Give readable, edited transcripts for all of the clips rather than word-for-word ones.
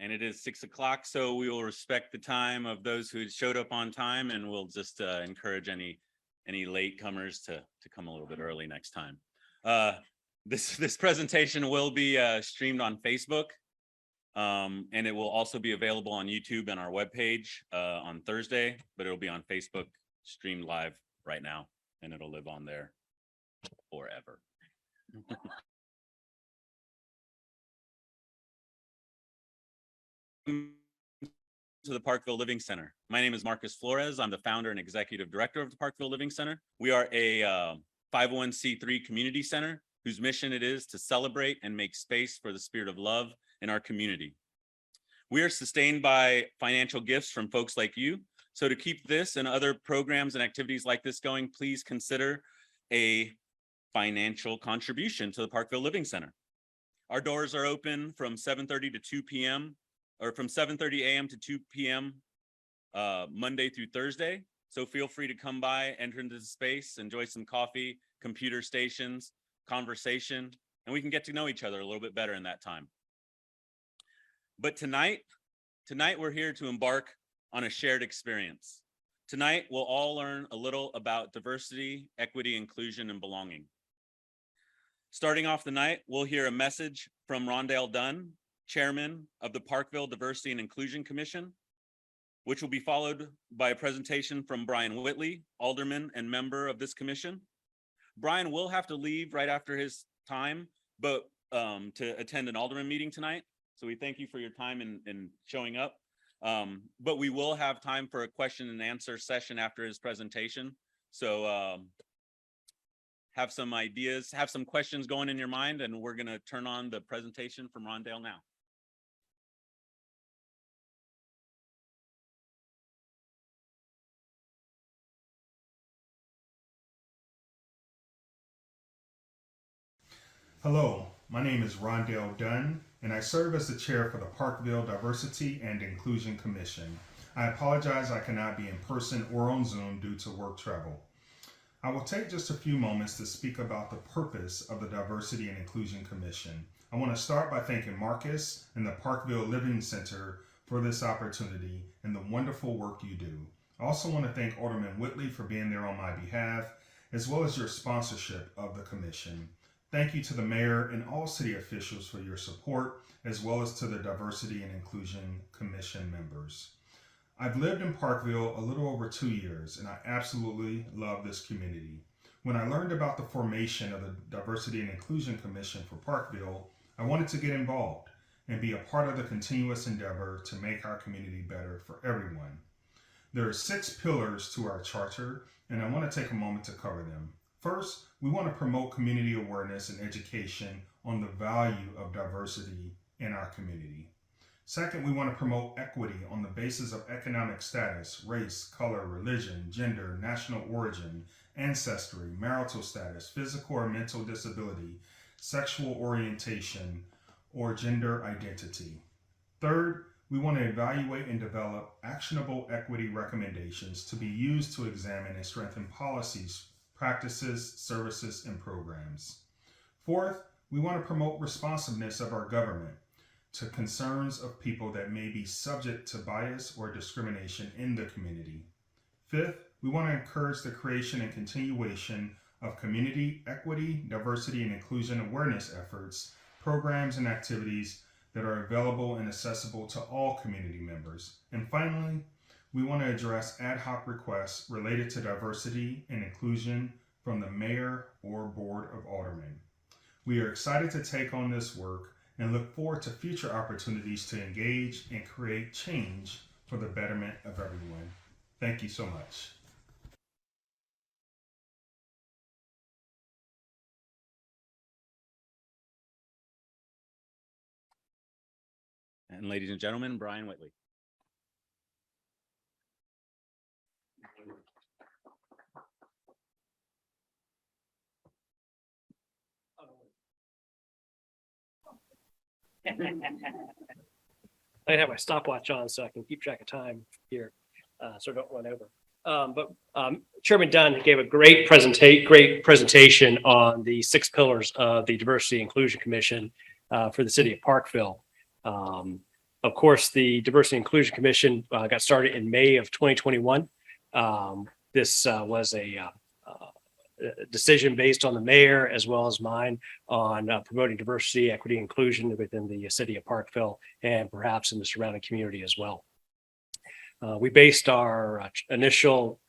And it is 6 o'clock, so we will respect the time of those who showed up on time, and we'll just encourage any latecomers to come a little bit early next time. This presentation will be streamed on Facebook, and it will also be available on YouTube and our webpage on Thursday, but it'll be on Facebook streamed live right now, and it'll live on there forever. To the Parkville Living Center. My name is Marcus Flores. I'm the founder and executive director of the Parkville Living Center. We are a 501c3 community center whose mission it is to celebrate and make space for the spirit of love in our community. We are sustained by financial gifts from folks like you. So to keep this and other programs and activities like this going, please consider a financial contribution to the Parkville Living Center. Our doors are open from 7:30 to 2 p.m. or from 7:30 a.m. to 2 p.m. Monday through Thursday. So feel free to come by, enter into the space, enjoy some coffee, computer stations, conversation, and we can get to know each other a little bit better in that time. But tonight we're here to embark on a shared experience. Tonight, we'll all learn a little about diversity, equity, inclusion, and belonging. Starting off the night, we'll hear a message from Rondell Dunn, Chairman of the Parkville Diversity and Inclusion Commission, which will be followed by a presentation from Brian Whitley, Alderman and member of this commission. Brian will have to leave right after his time, but to attend an Alderman meeting tonight. So we thank you for your time in showing up. But we will have time for a question and answer session after his presentation. So have some ideas, have some questions going in your mind, and we're gonna turn on the presentation from Rondell now. Hello, my name is Rondell Dunn, and I serve as the chair for the Parkville Diversity and Inclusion Commission. I apologize I cannot be in person or on Zoom due to work travel. I will take just a few moments to speak about the purpose of the Diversity and Inclusion Commission. I want to start by thanking Marcus and the Parkville Living Center for this opportunity and the wonderful work you do. I also want to thank Alderman Whitley for being there on my behalf, as well as your sponsorship of the commission. Thank you to the mayor and all city officials for your support, as well as to the Diversity and Inclusion Commission members. I've lived in Parkville a little over 2 years, and I absolutely love this community. When I learned about the formation of the Diversity and Inclusion Commission for Parkville, I wanted to get involved and be a part of the continuous endeavor to make our community better for everyone. There are 6 pillars to our charter, and I want to take a moment to cover them. First, we want to promote community awareness and education on the value of diversity in our community. Second, we want to promote equity on the basis of economic status, race, color, religion, gender, national origin, ancestry, marital status, physical or mental disability, sexual orientation, or gender identity. Third, we want to evaluate and develop actionable equity recommendations to be used to examine and strengthen policies, practices, services, and programs. Fourth, we want to promote responsiveness of our government to concerns of people that may be subject to bias or discrimination in the community. Fifth, we want to encourage the creation and continuation of community equity, diversity, and inclusion awareness efforts, programs, and activities that are available and accessible to all community members. And finally, we want to address ad hoc requests related to diversity and inclusion from the mayor or board of aldermen. We are excited to take on this work and look forward to future opportunities to engage and create change for the betterment of everyone. Thank you so much. And ladies and gentlemen, Brian Whitley. I have my stopwatch on so I can keep track of time here, so I don't run over. Chairman Dunn gave a great presentation on the 6 pillars of the Diversity Inclusion Commission for the city of Parkville. Of course, the Diversity and Inclusion Commission got started in May of 2021. This was a decision based on the mayor as well as mine on promoting diversity, equity, inclusion within the city of Parkville and perhaps in the surrounding community as well. We based our initial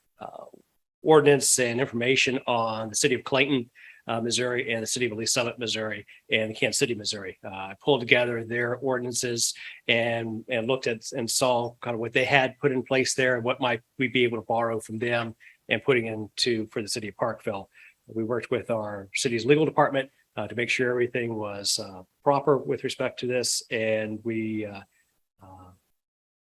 ordinance and information on the city of Clayton, Missouri, and the city of Lee Summit, Missouri, and Kansas City, Missouri. I pulled together their ordinances and looked at and saw kind of what they had put in place there and what might we be able to borrow from them and putting into for the city of Parkville. We worked with our city's legal department to make sure everything was proper with respect to this, and we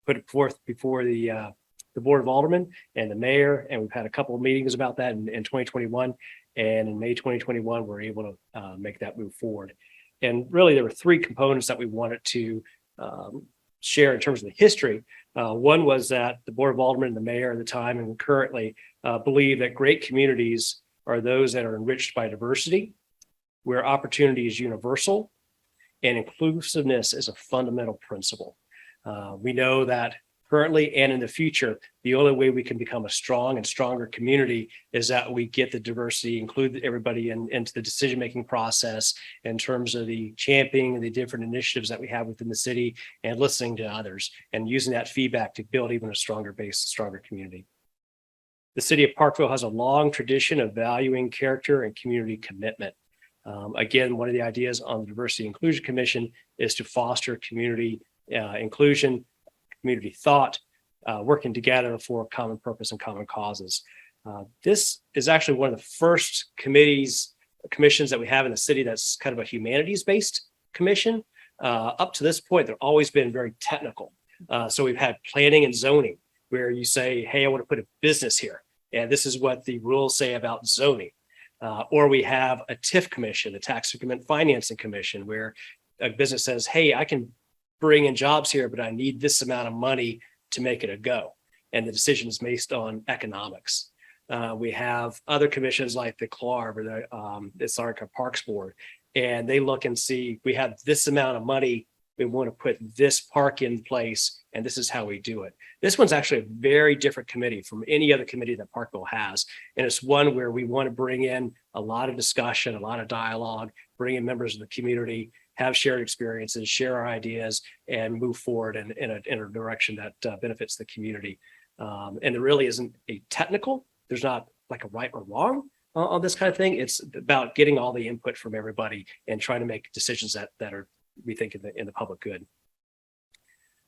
put it forth before the Board of Aldermen and the mayor, and we've had a couple of meetings about that in 2021. And in May 2021, we're able to make that move forward. And really, there were three components that we wanted to share in terms of the history. One was that the Board of Aldermen and the mayor at the time and currently believe that great communities are those that are enriched by diversity, where opportunity is universal, and inclusiveness is a fundamental principle. We know that currently and in the future, the only way we can become a strong and stronger community is that we get the diversity, include everybody into the decision-making process in terms of the championing and the different initiatives that we have within the city and listening to others and using that feedback to build even a stronger base, stronger community. The city of Parkville has a long tradition of valuing character and community commitment. Again, one of the ideas on the Diversity and Inclusion Commission is to foster community inclusion, community thought, working together for common purpose and common causes. This is actually one of the first commissions that we have in the city that's kind of a humanities-based commission. Up to this point, they've always been very technical. So we've had planning and zoning, where you say, hey, I want to put a business here, and this is what the rules say about zoning. Or we have a TIF commission, the Tax Increment Financing Commission, where a business says, hey, I can bring in jobs here, but I need this amount of money to make it a go. And the decision is based on economics. We have other commissions like the CLARB or the Sarka Parks Board, and they look and see, we have this amount of money, we want to put this park in place, and this is how we do it. This one's actually a very different committee from any other committee that Parkville has. And it's one where we want to bring in a lot of discussion, a lot of dialogue, bring in members of the community, have shared experiences, share our ideas, and move forward in a direction that benefits the community. And there really isn't a technical, there's not like a right or wrong on this kind of thing. It's about getting all the input from everybody and trying to make decisions that are, we think, in the public good.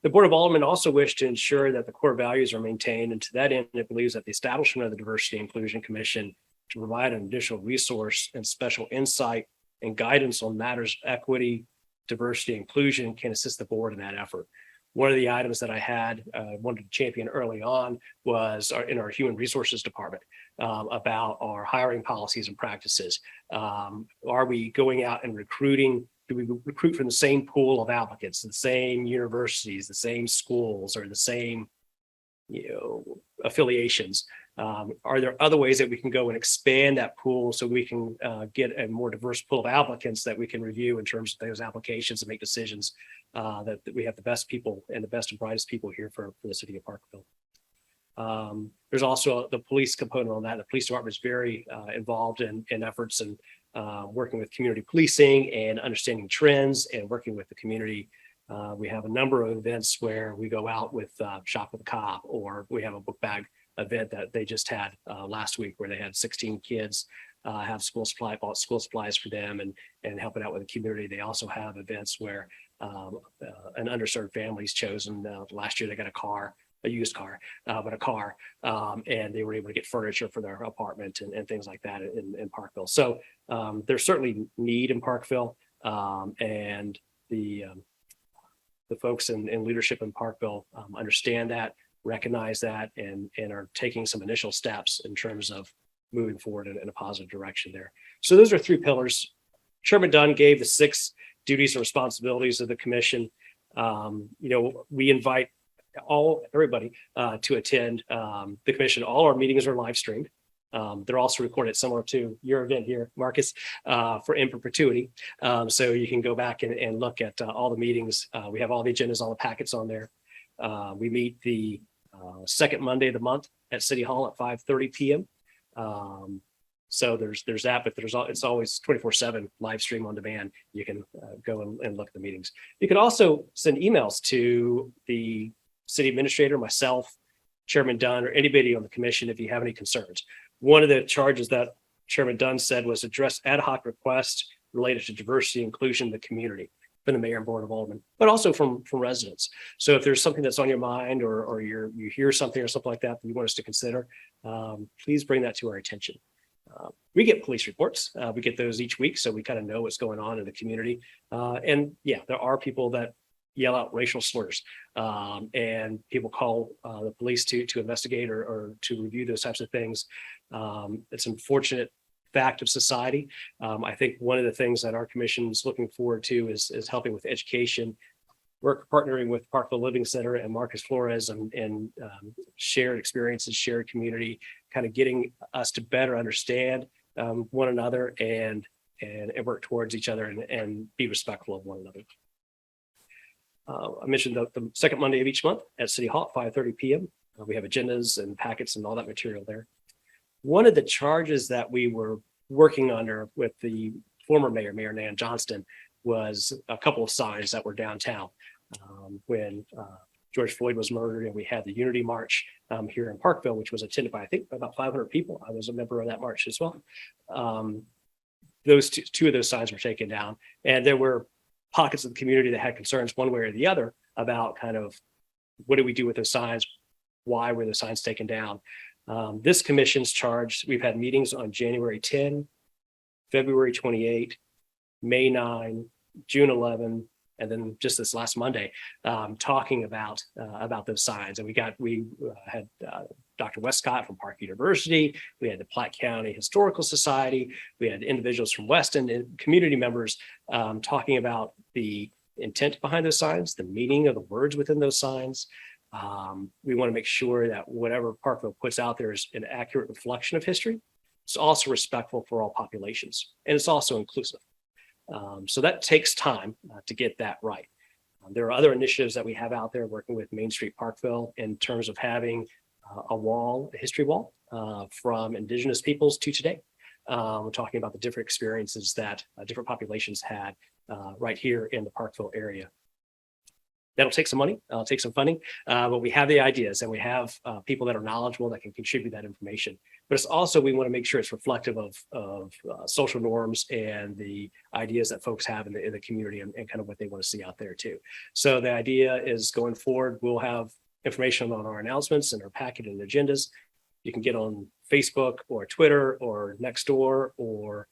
The Board of Aldermen also wish to ensure that the core values are maintained, and to that end, it believes that the establishment of the Diversity and Inclusion Commission to provide an additional resource and special insight and guidance on matters of equity, diversity, inclusion can assist the board in that effort. One of the items that I wanted to champion early on was in our human resources department about our hiring policies and practices. Are we going out and recruiting? Do we recruit from the same pool of applicants, the same universities, the same schools, or the same affiliations? Are there other ways that we can go and expand that pool so we can get a more diverse pool of applicants that we can review in terms of those applications and make decisions that we have the best people and the best and brightest people here for the city of Parkville? There's also the police component on that. The police department is very involved in efforts and working with community policing and understanding trends and working with the community. We have a number of events where we go out with Shop with a Cop, or we have a book bag event that they just had last week where they had 16 kids have bought school supplies for them and helping out with the community. They also have events where an underserved family is chosen. Last year they got a used car, but a car, and they were able to get furniture for their apartment and things like that in Parkville. So there's certainly need in Parkville, and the folks in leadership in Parkville understand that, recognize that, and are taking some initial steps in terms of moving forward in a positive direction there. So those are three pillars. Chairman Dunn gave the 6 duties and responsibilities of the commission. We invite everybody to attend the commission. All our meetings are live streamed. They're also recorded similar to your event here, Marcus, for in perpetuity. So you can go back and look at all the meetings. We have all the agendas, all the packets on there. We meet the second Monday of the month at City Hall at 5:30 p.m. So there's that, but it's always 24/7 live stream on demand. You can go and look at the meetings. You can also send emails to the city administrator, myself, Chairman Dunn, or anybody on the commission if you have any concerns. One of the charges that Chairman Dunn said was address ad hoc requests related to diversity and inclusion in the community from the mayor and board of aldermen, but also from residents. So if there's something that's on your mind or you hear something or something like that you want us to consider, please bring that to our attention. We get police reports. We get those each week, so we kind of know what's going on in the community. And yeah, there are people that yell out racial slurs, and people call the police to investigate or to review those types of things. It's an unfortunate fact of society. I think one of the things that our commission is looking forward to is helping with education. We're partnering with Parkville Living Center and Marcus Flores and shared experiences, shared community, kind of getting us to better understand one another and work towards each other and be respectful of one another. I mentioned the second Monday of each month at City Hall at 5:30 p.m. We have agendas and packets and all that material there. One of the charges that we were working under with the former mayor, Mayor Nan Johnston, was a couple of signs that were downtown when George Floyd was murdered, and we had the Unity March here in Parkville, which was attended by, I think, about 500 people. I was a member of that march as well. Those two of those signs were taken down, and there were pockets of the community that had concerns one way or the other about kind of what do we do with those signs? Why were the signs taken down? This commission's charged. We've had meetings on January 10, February 28, May 9, June 11, and then just this last Monday, talking about those signs. And we had Dr. Westcott from Park University. We had the Platte County Historical Society. We had individuals from Weston and community members talking about the intent behind those signs, the meaning of the words within those signs. We want to make sure that whatever Parkville puts out there is an accurate reflection of history. It's also respectful for all populations, and it's also inclusive. So that takes time to get that right. There are other initiatives that we have out there working with Main Street Parkville in terms of having a history wall from indigenous peoples to today. We're talking about the different experiences that different populations had right here in the Parkville area. That'll take some money, take some funding, but we have the ideas and we have people that are knowledgeable that can contribute that information. But it's also, we want to make sure it's reflective of social norms and the ideas that folks have in the community and kind of what they want to see out there too. So the idea is going forward, we'll have information on our announcements and our packet and agendas. You can get on Facebook or Twitter or Nextdoor or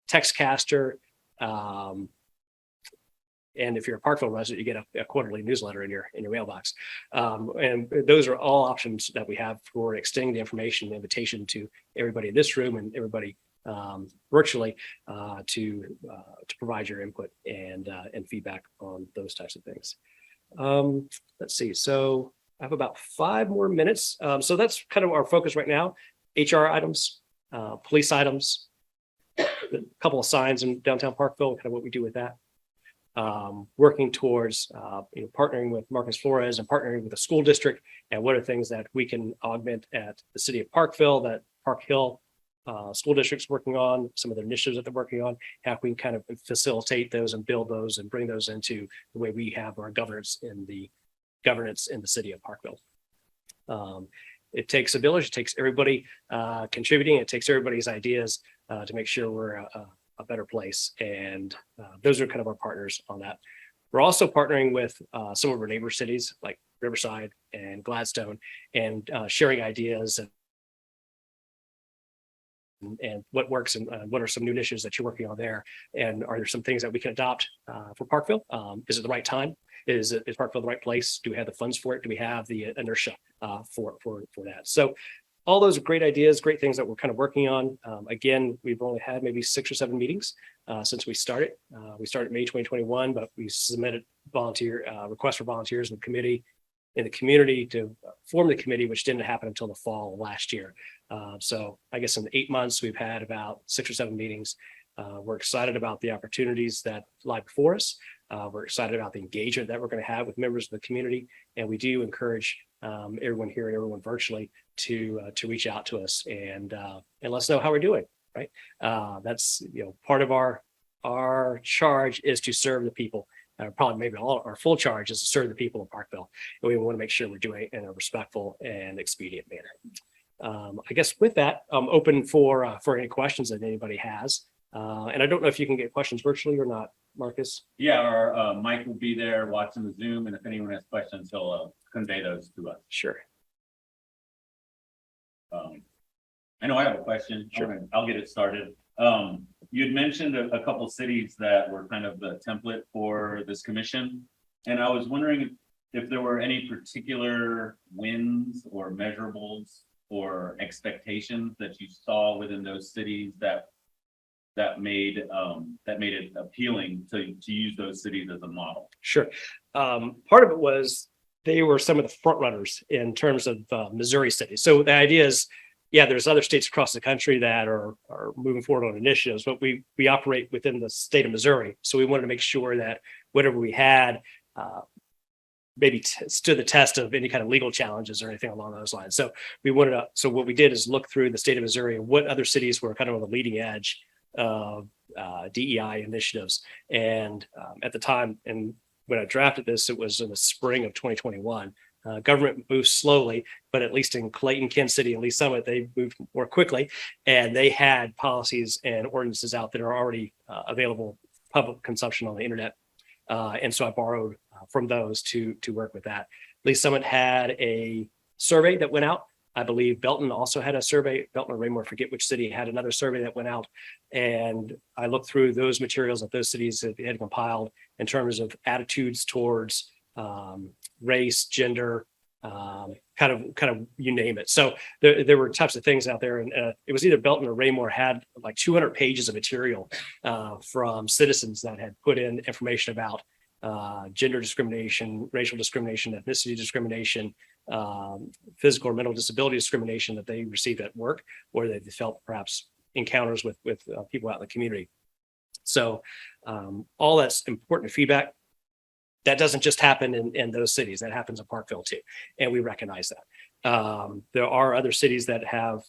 Textcaster. And if you're a Parkville resident, you get a quarterly newsletter in your mailbox. And those are all options that we have for extending the information, the invitation to everybody in this room and everybody virtually to provide your input and feedback on those types of things. Let's see. So I have about 5 more minutes. So that's kind of our focus right now. HR items, police items, a couple of signs in downtown Parkville, kind of what we do with that. Working towards partnering with Marcus Flores and partnering with the school district, and what are things that we can augment at the city of Parkville, that Park Hill school district's working on, some of the initiatives that they're working on, how we can kind of facilitate those and build those and bring those into the way we have our governance in the city of Parkville. It takes a village, it takes everybody contributing, it takes everybody's ideas to make sure we're a better place. And those are kind of our partners on that. We're also partnering with some of our neighbor cities like Riverside and Gladstone, and sharing ideas and what works and what are some new initiatives that you're working on there. And are there some things that we can adopt for Parkville? Is it the right time? Is Parkville the right place? Do we have the funds for it? Do we have the inertia for that? So all those are great ideas, great things that we're kind of working on. Again, we've only had maybe 6 or 7 meetings since we started. We started May 2021, but we submitted requests for volunteers in the committee in the community to form the committee, which didn't happen until the fall of last year. So I guess in 8 months, we've had about 6 or 7 meetings. We're excited about the opportunities that lie before us. We're excited about the engagement that we're going to have with members of the community. And we do encourage everyone here and everyone virtually to reach out to us and let us know how we're doing, right? That's, part of our charge is to serve the people. Probably maybe all our full charge is to serve the people of Parkville. And we want to make sure we're doing it in a respectful and expedient manner. I guess with that, I'm open for any questions that anybody has. And I don't know if you can get questions virtually or not, Marcus. Yeah, our Mike will be there watching the Zoom, and if anyone has questions, he'll convey those to us. Sure. I know I have a question. Sure. I'll get it started. You had mentioned a couple cities that were kind of the template for this commission. And I was wondering if there were any particular wins or measurables or expectations that you saw within those cities that made it appealing to use those cities as a model. Sure. Part of it was they were some of the front runners in terms of Missouri cities. So the idea is, yeah, there's other states across the country that are moving forward on initiatives, but we operate within the state of Missouri. So we wanted to make sure that whatever we had maybe stood the test of any kind of legal challenges or anything along those lines. So so what we did is look through the state of Missouri and what other cities were kind of on the leading edge of DEI initiatives. And at the time, and when I drafted this, it was in the spring of 2021. Government moves slowly, but at least in Clayton, Kansas City, and Lee Summit, they moved more quickly, and they had policies and ordinances out that are already available public consumption on the internet. And so I borrowed from those to work with that. Lee Summit had a survey that went out. I believe Belton also had a survey. Belton or Raymore, forget which city, had another survey that went out. And I looked through those materials that those cities had compiled in terms of attitudes towards race, gender, kind of you name it. So there were types of things out there, and it was either Belton or Raymore had like 200 pages of material from citizens that had put in information about gender discrimination, racial discrimination, ethnicity discrimination, physical or mental disability discrimination that they received at work, or they felt perhaps encounters with people out in the community. So all that's important feedback. That doesn't just happen in those cities. That happens in Parkville too, and we recognize that. There are other cities that have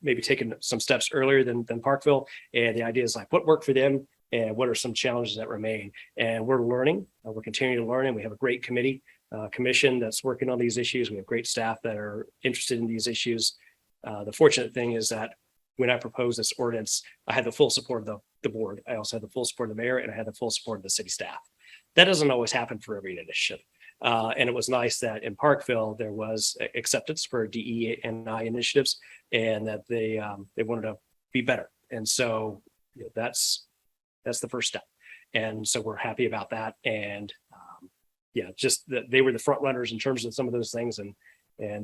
maybe taken some steps earlier than Parkville, and the idea is like what worked for them and what are some challenges that remain. And we're learning. We're continuing to learn, and we have a great commission that's working on these issues. We have great staff that are interested in these issues. The fortunate thing is that when I proposed this ordinance, I had the full support of the board. I also had the full support of the mayor, and I had the full support of the city staff. That doesn't always happen for every initiative. And it was nice that in Parkville, there was acceptance for DE&I initiatives, and that they wanted to be better. And so that's the first step. And so we're happy about that. And just that they were the front runners in terms of some of those things, and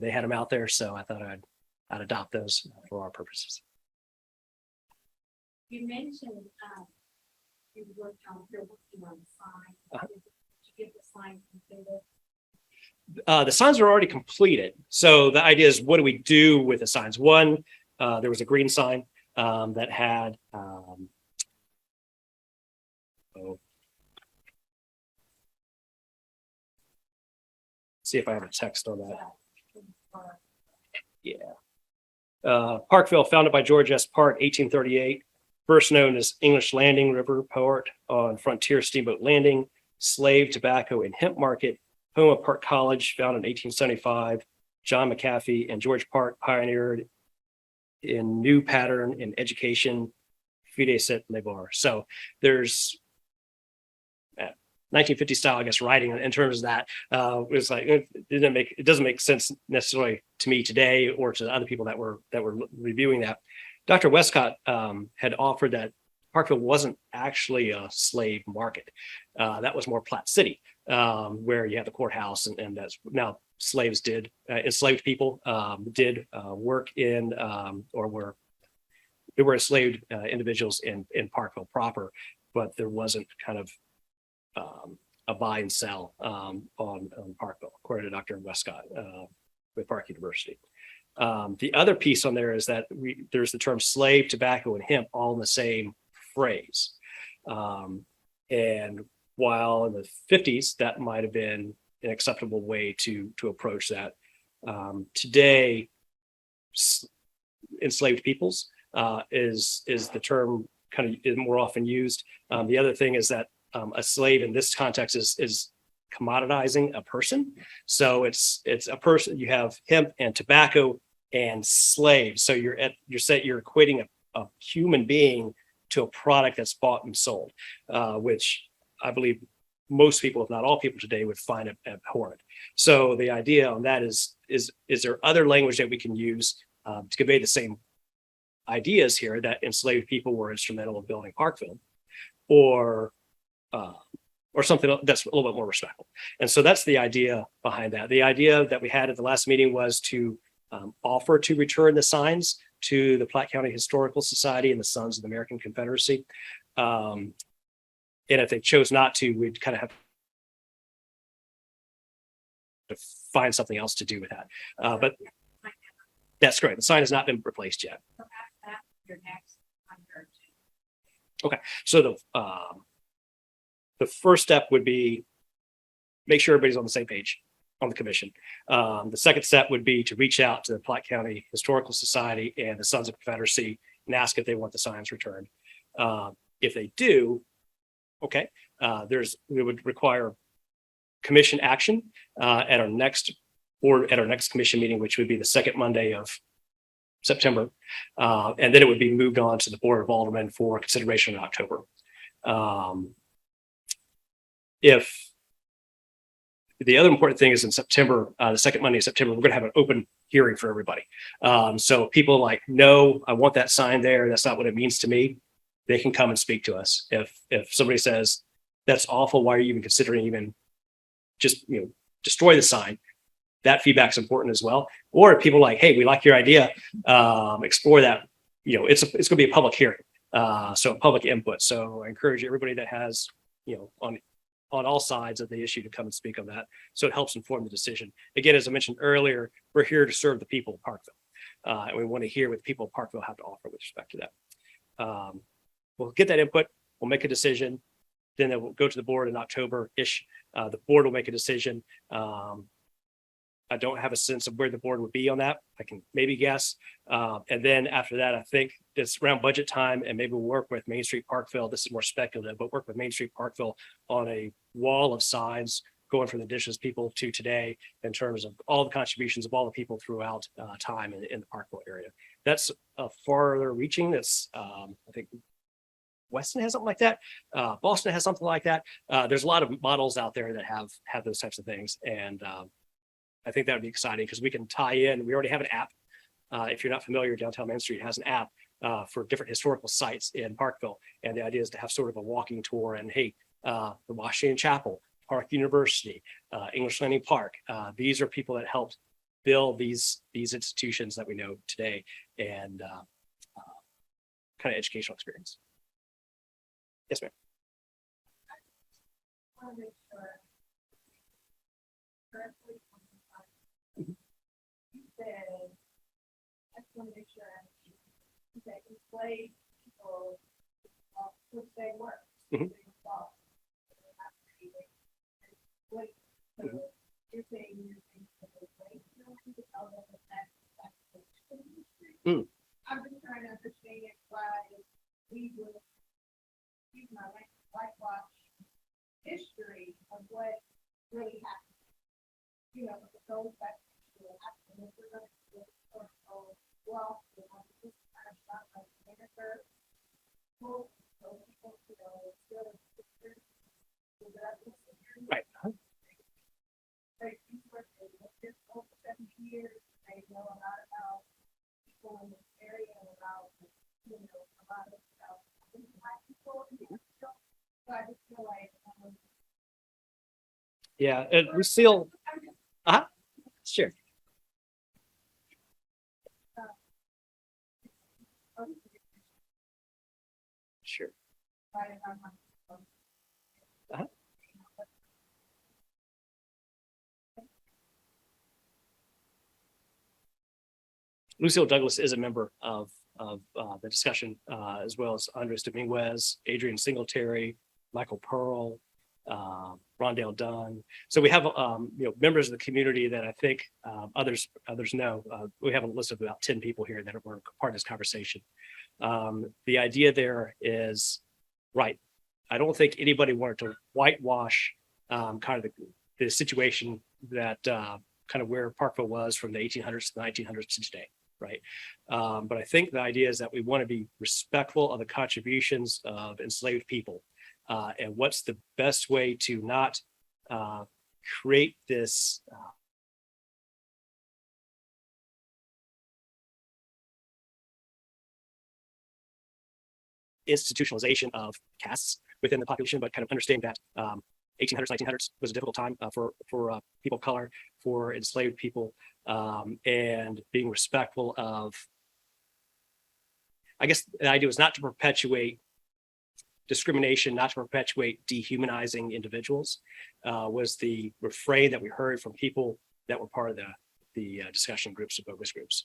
they had them out there. So I thought I'd adopt those for our purposes. You mentioned you worked on the sign. Did you get the sign completed? The signs are already completed. So the idea is, what do we do with the signs? One, there was a green sign that had see if I have a text on that. Yeah. Parkville, founded by George S. Part, 1838. First known as English Landing River Port on Frontier Steamboat Landing, Slave, Tobacco, and Hemp Market, home of Park College, founded in 1875. John McAfee and George Park pioneered in new pattern in education, fide sit labor. So there's 1950 style, I guess, writing in terms of that. It was like it doesn't make sense necessarily to me today or to other people that were reviewing that. Dr. Westcott had offered that Parkville wasn't actually a slave market. That was more Platte City, where you have the courthouse, and that's now slaves did, enslaved people did work in, or there were enslaved individuals in Parkville proper, but there wasn't kind of buy and sell on Parkville, according to Dr. Westcott with Park University. The other piece on there is that there's the term slave, tobacco, and hemp all in the same phrase. And while in the 50s, that might have been an acceptable way to approach that. Today, enslaved peoples is the term kind of is more often used. The other thing is that a slave in this context is commoditizing a person. So it's a person. You have hemp and tobacco and slaves. So you're equating a human being to a product that's bought and sold, which I believe most people, if not all people today, would find abhorrent. So the idea on that is there other language that we can use to convey the same ideas here, that enslaved people were instrumental in building Parkville, or something that's a little bit more respectful. And so that's the idea behind that. The idea that we had at the last meeting was to offer to return the signs to the Platte County Historical Society and the Sons of the American Confederacy. And if they chose not to, we'd kind of have to find something else to do with that. But that's great. The sign has not been replaced yet. So that's your next under. So the first step would be make sure everybody's on the same page on the commission. The second step would be to reach out to the Platte County Historical Society and the Sons of Confederacy and ask if they want the signs returned. If they do, okay, we would require commission action at our next commission meeting, which would be the second Monday of September. And then it would be moved on to the Board of Aldermen for consideration in October. If the other important thing is in September, the second Monday of September, we're going to have an open hearing for everybody. So people like, no, I want that sign there. That's not what it means to me. They can come and speak to us. If somebody says that's awful, why are you even considering even just destroy the sign? That feedback's important as well. Or if people like, hey, we like your idea, explore that. It's going to be a public hearing, so public input. So I encourage everybody that has on all sides of the issue to come and speak on that. So it helps inform the decision. Again, as I mentioned earlier, we're here to serve the people of Parkville. And we want to hear what the people of Parkville have to offer with respect to that. We'll get that input. We'll make a decision. Then it will go to the board in October-ish. The board will make a decision. I don't have a sense of where the board would be on that. I can maybe guess. And then after that, I think it's around budget time, and maybe we'll work with Main Street Parkville. This is more speculative, but work with Main Street Parkville on a wall of signs going from the indigenous people to today in terms of all the contributions of all the people throughout time in the Parkville area. That's a farther reaching. That's I think Weston has something like that. Boston has something like that. There's a lot of models out there that have those types of things. And I think that would be exciting because we can tie in. We already have an app. If you're not familiar, Downtown Main Street has an app for different historical sites in Parkville. And the idea is to have sort of a walking tour. And hey, the Washington Chapel, Park University, English Landing Park. These are people that helped build these institutions that we know today, and kind of educational experience. Yes, ma'am. I want to make sure. Correctly, you said, I just want to make sure that enslaved people, which they were. Mhm. They were soft. They were not created. Wait, so you're saying that they wait to tell them that that's the history? Mm. I'm just trying to understand why we would use my whitewash history of what really happened. If it goes back to what happened, if we're going to do it, well, this kind of stuff like vinegar, so people, it's still a picture. Right. Like, these were just over 70 years, they know a lot about people in this area and about, a lot of stuff. Black people, so I just feel like, Yeah, and we still. Sure. Sure. Uh-huh. Lucille Douglas is a member of the discussion, as well as Andres Dominguez, Adrian Singletary, Michael Pearl, Rondell Dunn. So we have, members of the community that I think others know. We have a list of about 10 people here that were part of this conversation. The idea there is, right, I don't think anybody wanted to whitewash kind of the situation that kind of where Parkville was from the 1800s to the 1900s to today, right? But I think the idea is that we want to be respectful of the contributions of enslaved people, and what's the best way to not create this institutionalization of castes within the population, but kind of understanding that 1800s, 1900s was a difficult time for people of color, for enslaved people, and being respectful of, I guess the idea was not to perpetuate discrimination, not to perpetuate dehumanizing individuals, was the refrain that we heard from people that were part of the discussion groups, of focus groups.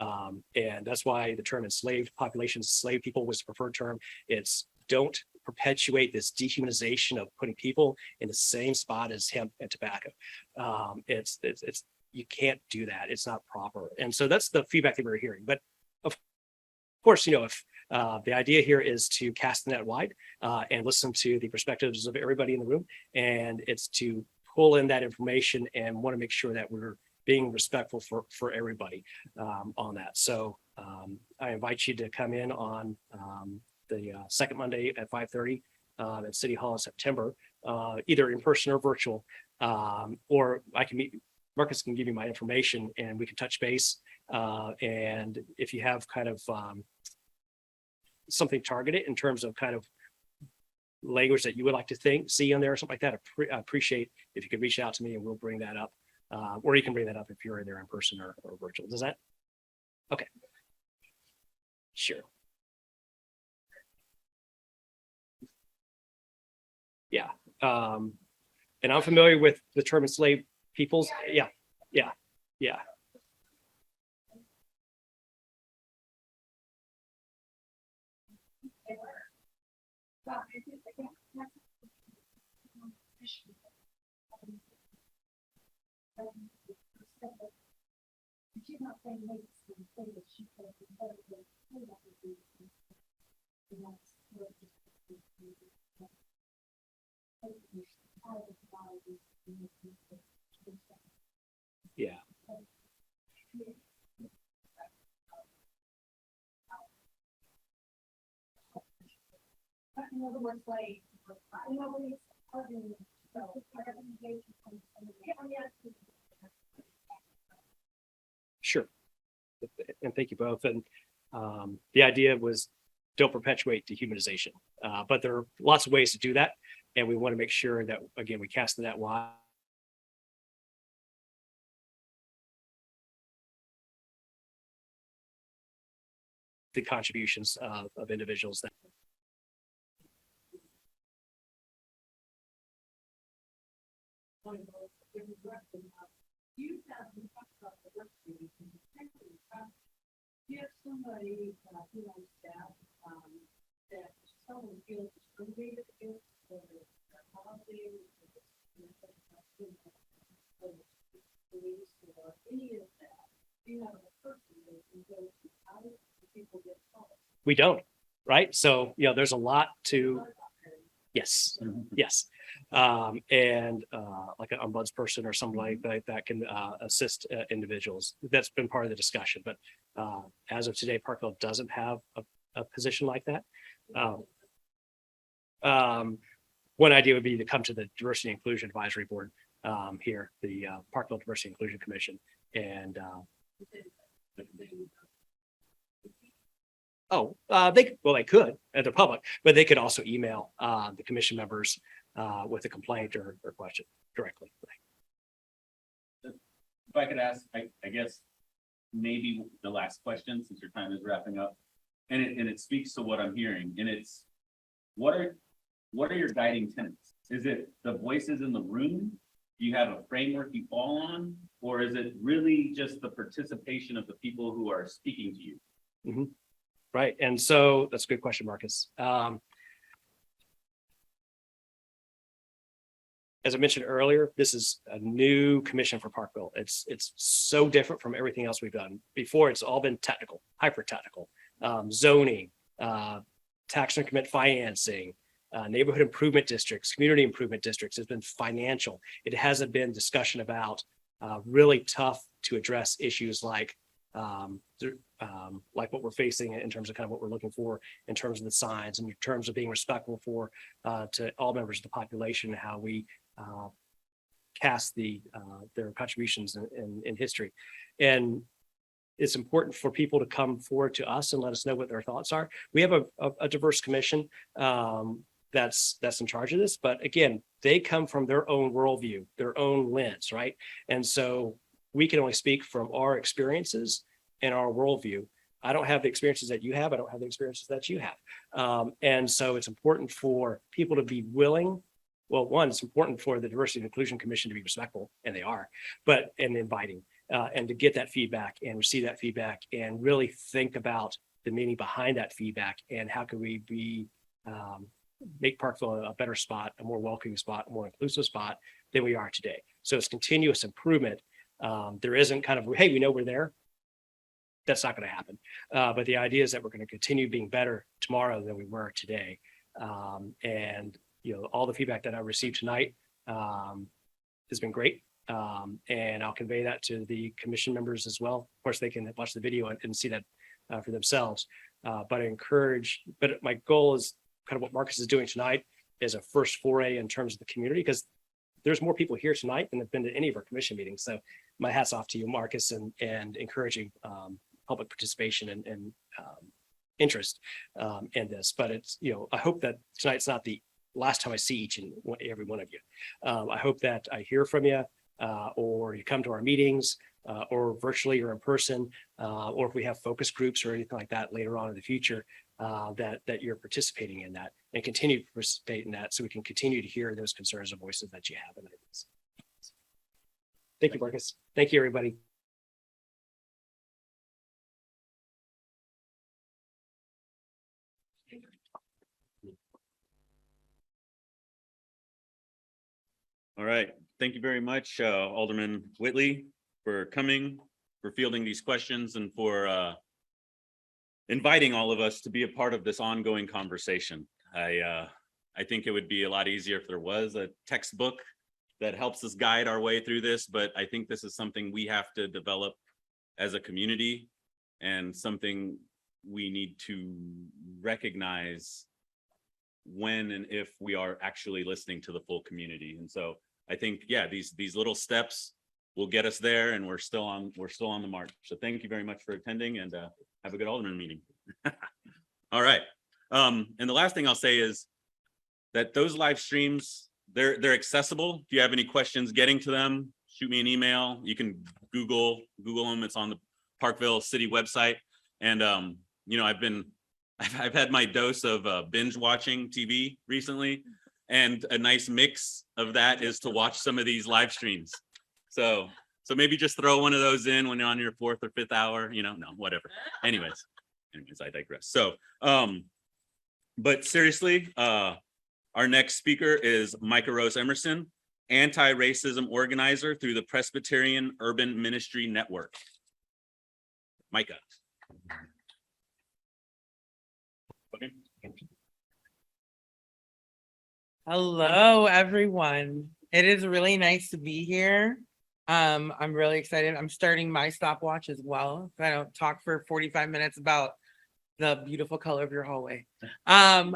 And that's why the term enslaved populations, enslaved people was the preferred term. It's don't perpetuate this dehumanization of putting people in the same spot as hemp and tobacco. It's you can't do that. It's not proper. And so that's the feedback that we're hearing. But of course, if the idea here is to cast the net wide and listen to the perspectives of everybody in the room, and it's to pull in that information and want to make sure that we're being respectful for everybody on that. So I invite you to come in on the second Monday at 5:30 at City Hall in September, either in person or virtual, or I can meet. Marcus can give you my information and we can touch base. And if you have kind of something targeted in terms of kind of language that you would like to see on there or something like that, I appreciate if you could reach out to me and we'll bring that up. Or you can bring that up if you're there in person or virtual. Does that? Okay. Sure. Yeah. And I'm familiar with the term enslaved peoples. Yeah. She's not saying maybe it's going to say that she could have been better than that would be. Yeah. In other words, like, nobody's arguing, so I got engaged from somebody. Sure. And thank you both. And the idea was don't perpetuate dehumanization. But there are lots of ways to do that. And we want to make sure that, again, we cast the net wide. The contributions of individuals that You have been talking about the work study, and potentially, you have somebody, on staff, that someone feels discriminated against, or holiday, police, or any of that. You have a person that can go to how do people get called? we don't, right? So, there's a lot to, yes. And like an ombudsperson or something like that can assist individuals. That's been part of the discussion. But as of today, Parkville doesn't have a position like that. One idea would be to come to the Diversity and Inclusion Advisory Board here, the Parkville Diversity and Inclusion Commission. And they could at the public, but they could also email the commission members with a complaint or question directly. If I could ask, I guess, maybe the last question, since your time is wrapping up, and it speaks to what I'm hearing, and it's, what are your guiding tenets? Is it the voices in the room Do you have a framework you fall on? Or is it really just the participation of the people who are speaking to you? Right. And so that's a good question, Marcus. As I mentioned earlier, this is a new commission for Parkville. It's so different from everything else we've done. Before, it's all been technical, hyper technical, zoning, tax increment financing, neighborhood improvement districts, community improvement districts. It's been financial. It hasn't been discussion about really tough to address issues like what we're facing in terms of kind of what we're looking for in terms of the signs and in terms of being respectful for to all members of the population and how we cast their contributions in history. And it's important for people to come forward to us and let us know what their thoughts are. We have a diverse commission that's in charge of this, but again, they come from their own worldview, their own lens, right? And so we can only speak from our experiences and our worldview. I don't have the experiences that you have. I don't have the experiences that you have. And so it's important for people to be willing. Well, one, it's important for the Diversity and Inclusion Commission to be respectful, and they are, and inviting, and to get that feedback and receive that feedback and really think about the meaning behind that feedback and how can we make Parkville a better spot, a more welcoming spot, a more inclusive spot than we are today. So it's continuous improvement. There isn't kind of, hey, we know we're there. That's not going to happen. But the idea is that we're going to continue being better tomorrow than we were today. And all the feedback that I received tonight has been great. And I'll convey that to the commission members as well. Of course, they can watch the video and see that for themselves. But my goal is kind of what Marcus is doing tonight is a first foray in terms of the community, because there's more people here tonight than have been to any of our commission meetings. So my hat's off to you, Marcus, and encouraging public participation and interest in this. But it's, I hope that tonight's not the last time I see each and every one of you. I hope that I hear from you, or you come to our meetings, or virtually or in person, or if we have focus groups or anything like that later on in the future, that you're participating in that and continue to participate in that so we can continue to hear those concerns and voices that you have. Thank you, Marcus. Thank you, everybody. All right. Thank you very much, Alderman Whitley, for coming, for fielding these questions, and for inviting all of us to be a part of this ongoing conversation. I think it would be a lot easier if there was a textbook that helps us guide our way through this, but I think this is something we have to develop as a community and something we need to recognize when and if we are actually listening to the full community. And so I think, yeah, these little steps will get us there, and we're still on the march. So thank you very much for attending, and have a good Alderman meeting. All right. And the last thing I'll say is that those live streams, they're accessible. If you have any questions getting to them, shoot me an email. You can Google them. It's on the Parkville City website. And I've had my dose of binge watching TV recently, and a nice mix of that is to watch some of these live streams. So maybe just throw one of those in when you're on your 4th or 5th hour, no, whatever. Anyways, I digress. So, but seriously, our next speaker is Micah Rose Emerson, anti-racism organizer through the Presbyterian Urban Ministry Network. Micah. Okay. Hello, everyone. It is really nice to be here. I'm really excited. I'm starting my stopwatch as well. I don't talk for 45 minutes about the beautiful color of your hallway. I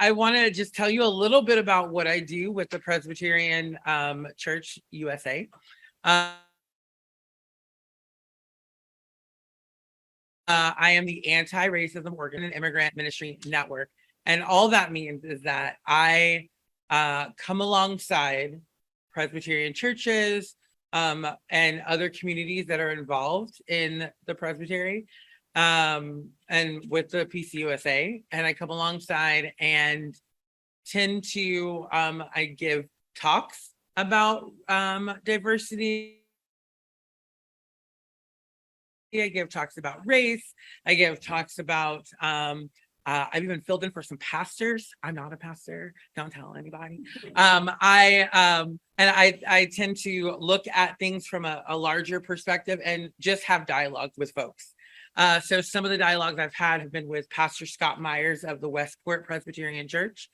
want to just tell you a little bit about what I do with the Presbyterian Church USA. I am the Anti-Racism Organ and Immigrant Ministry Network. And all that means is that I come alongside Presbyterian churches and other communities that are involved in the Presbytery and with the PCUSA. And I come alongside and tend to, I give talks about diversity. I give talks about race. I give talks about I've even filled in for some pastors. I'm not a pastor. Don't tell anybody. I tend to look at things from a larger perspective and just have dialogue with folks. So some of the dialogues I've had have been with Pastor Scott Myers of the Westport Presbyterian Church.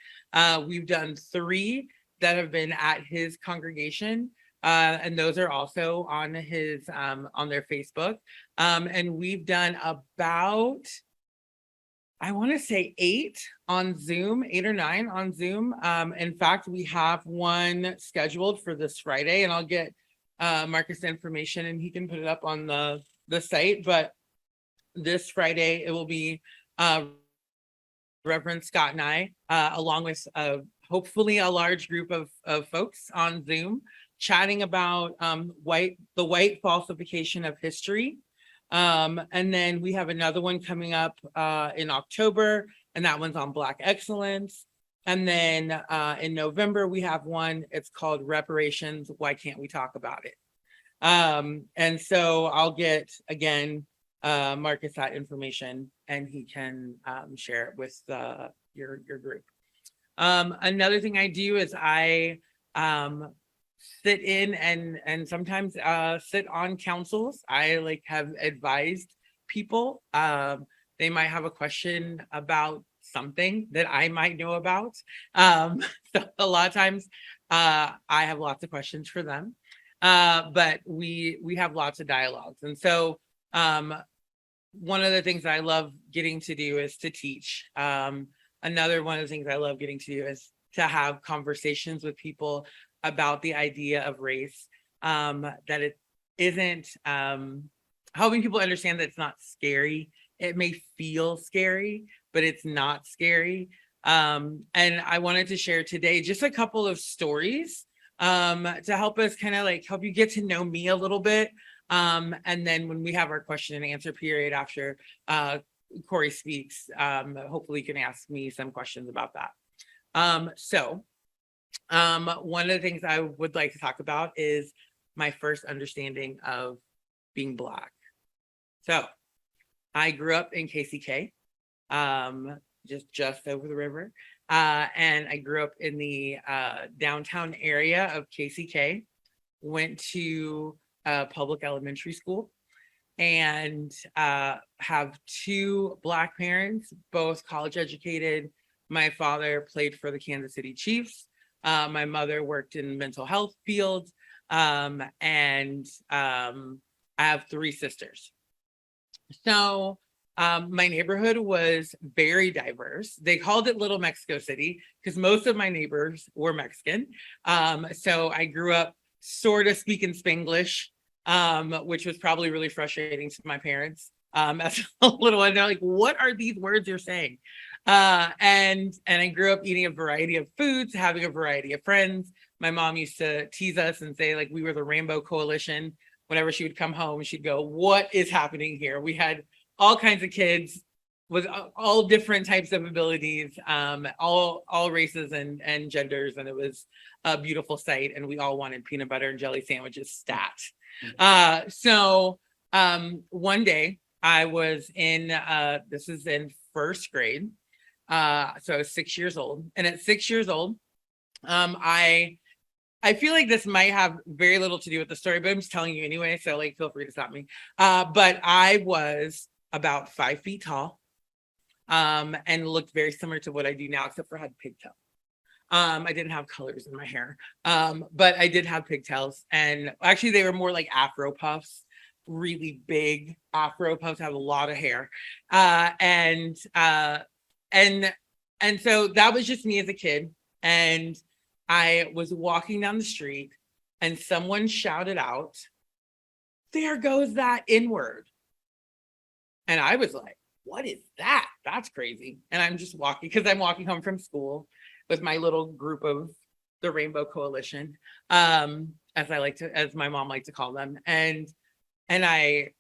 We've done 3 that have been at his congregation. And those are also on his on their Facebook. And we've done about, I want to say 8 on Zoom, 8 or 9 on Zoom. In fact, we have one scheduled for this Friday, and I'll get Marcus the information and he can put it up on the site. But this Friday, it will be Reverend Scott and I, along with hopefully a large group of folks on Zoom, chatting about the white falsification of history. And then we have another one coming up in October, and that one's on Black excellence. And then in November, we have one, it's called Reparations, Why Can't We Talk About It? And so I'll get, again, Marcus that information, and he can share it with your group. Another thing I do is I sit in and sometimes sit on councils. I have advised people. They might have a question about something that I might know about. So a lot of times I have lots of questions for them, but we have lots of dialogues. And so one of the things I love getting to do is to teach. Another one of the things I love getting to do is to have conversations with people about the idea of race, that it isn't helping people understand that it's not scary. It may feel scary, but it's not scary. And I wanted to share today just a couple of stories to help us kind of help you get to know me a little bit. And then when we have our question and answer period after Corey speaks, hopefully you can ask me some questions about that. One of the things I would like to talk about is my first understanding of being Black. So I grew up in KCK, just over the river. And I grew up in the downtown area of KCK, went to public elementary school, and have 2 Black parents, both college educated. My father played for the Kansas City Chiefs. My mother worked in the mental health field, and I have 3 sisters. So my neighborhood was very diverse. They called it Little Mexico City because most of my neighbors were Mexican. So I grew up sort of speaking Spanglish, which was probably really frustrating to my parents. As a little one, they're like, "What are these words you're saying?" And I grew up eating a variety of foods, having a variety of friends. My mom used to tease us and say we were the Rainbow Coalition. Whenever she would come home, she'd go, "What is happening here?" We had all kinds of kids with all different types of abilities, all races and genders, and it was a beautiful sight. And we all wanted peanut butter and jelly sandwiches stat. So one day I was in this is in first grade. So I was 6 years old, and at 6 years old, I feel like this might have very little to do with the story, but I'm just telling you anyway. So feel free to stop me. But I was about 5 feet tall, and looked very similar to what I do now, except for I had pigtails. I didn't have colors in my hair, but I did have pigtails, and actually they were more like Afro puffs, really big Afro puffs, have a lot of hair. And so that was just me as a kid. And I was walking down the street and someone shouted out, "There goes that N-word." And I was like, "What is that? That's crazy." And I'm just walking because I'm walking home from school with my little group of the Rainbow Coalition, as my mom liked to call them. And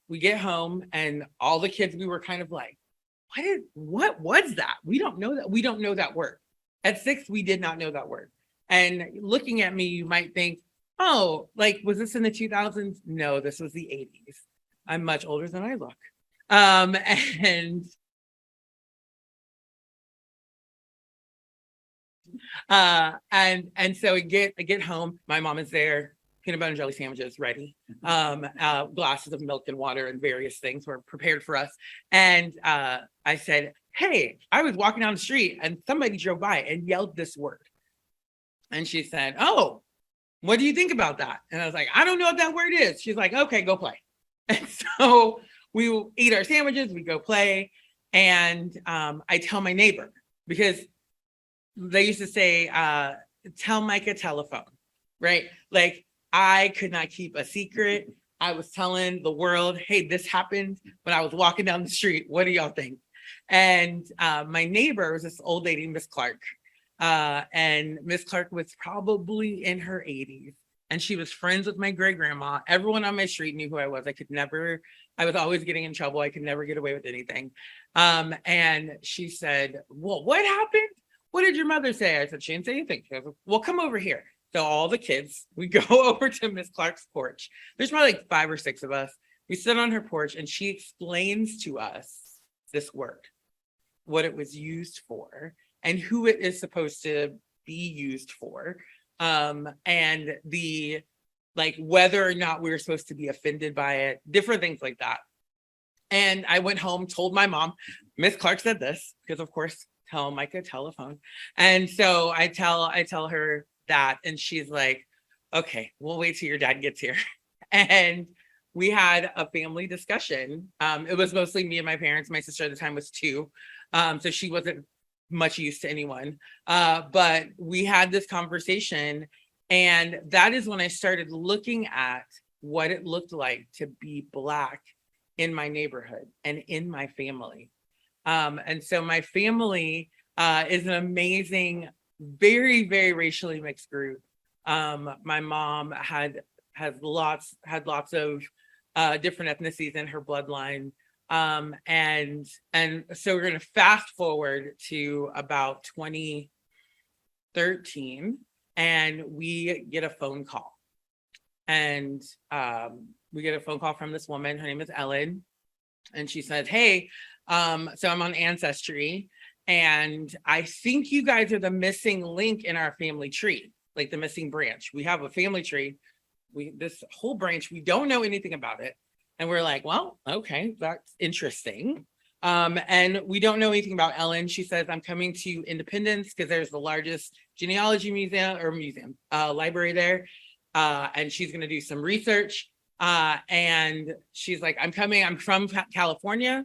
we get home, and all the kids, we were kind of like, what was that? We don't know that. We don't know that word. At 6, we did not know that word. And looking at me, you might think, oh, like, was this in the 2000s? No, this was the 80s. I'm much older than I look. And and so I get home, my mom is there, peanut butter and jelly sandwiches ready, glasses of milk and water and various things were prepared for us. And I said, hey, I was walking down the street and somebody drove by and yelled this word. And she said, oh, what do you think about that? And I was like, I don't know what that word is. She's like, okay, go play. And so we will eat our sandwiches, we go play. And I tell my neighbor, because they used to say, tell Mike a telephone, right? Like, I could not keep a secret. I was telling the world, hey, this happened when I was walking down the street. What do y'all think? And my neighbor was this old lady, Miss Clark. And Miss Clark was probably in her 80s. And she was friends with my great grandma. Everyone on my street knew who I was. I was always getting in trouble. I could never get away with anything. And she said, well, what happened? What did your mother say? I said, she didn't say anything. She goes, well, come over here. So all the kids, we go over to Miss Clark's porch. There's probably like 5 or 6 of us. We sit on her porch and she explains to us this word, what it was used for, and who it is supposed to be used for. And the, like, whether or not we were supposed to be offended by it, different things like that. And I went home, told my mom, Miss Clark said this, because of course, tell Micah telephone. And so I tell her that, and she's like, okay, we'll wait till your dad gets here. And we had a family discussion. It was mostly me and my parents. My sister at the time was 2. So she wasn't much use to anyone. But we had this conversation, and that is when I started looking at what it looked like to be Black in my neighborhood and in my family. And so my family is an amazing, very, very racially mixed group. My mom had lots of different ethnicities in her bloodline. And so we're going to fast forward to about 2013, and we get a phone call. And we get a phone call from this woman. Her name is Ellen. And she says, hey, so I'm on Ancestry, and I think you guys are the missing link in our family tree, like the missing branch. We have a family tree. This whole branch, we don't know anything about it. And we're like, well, okay, that's interesting. And we don't know anything about Ellen. She says, I'm coming to Independence because there's the largest genealogy library there. And she's going to do some research. And she's like, I'm from California.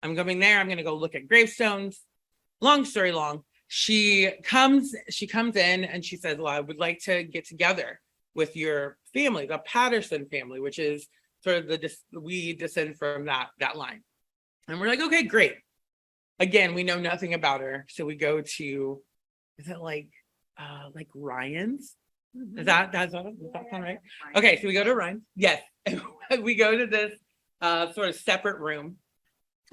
I'm coming there. I'm going to go look at gravestones. Long story long, she comes in and she says, well, I would like to get together with your family, the Patterson family, which is sort of we descend from that line. And we're like, okay, great. Again, we know nothing about her. So we go to, is it like Ryan's? Does that sound right? Okay, so we go to Ryan's. Yes. We go to this sort of separate room.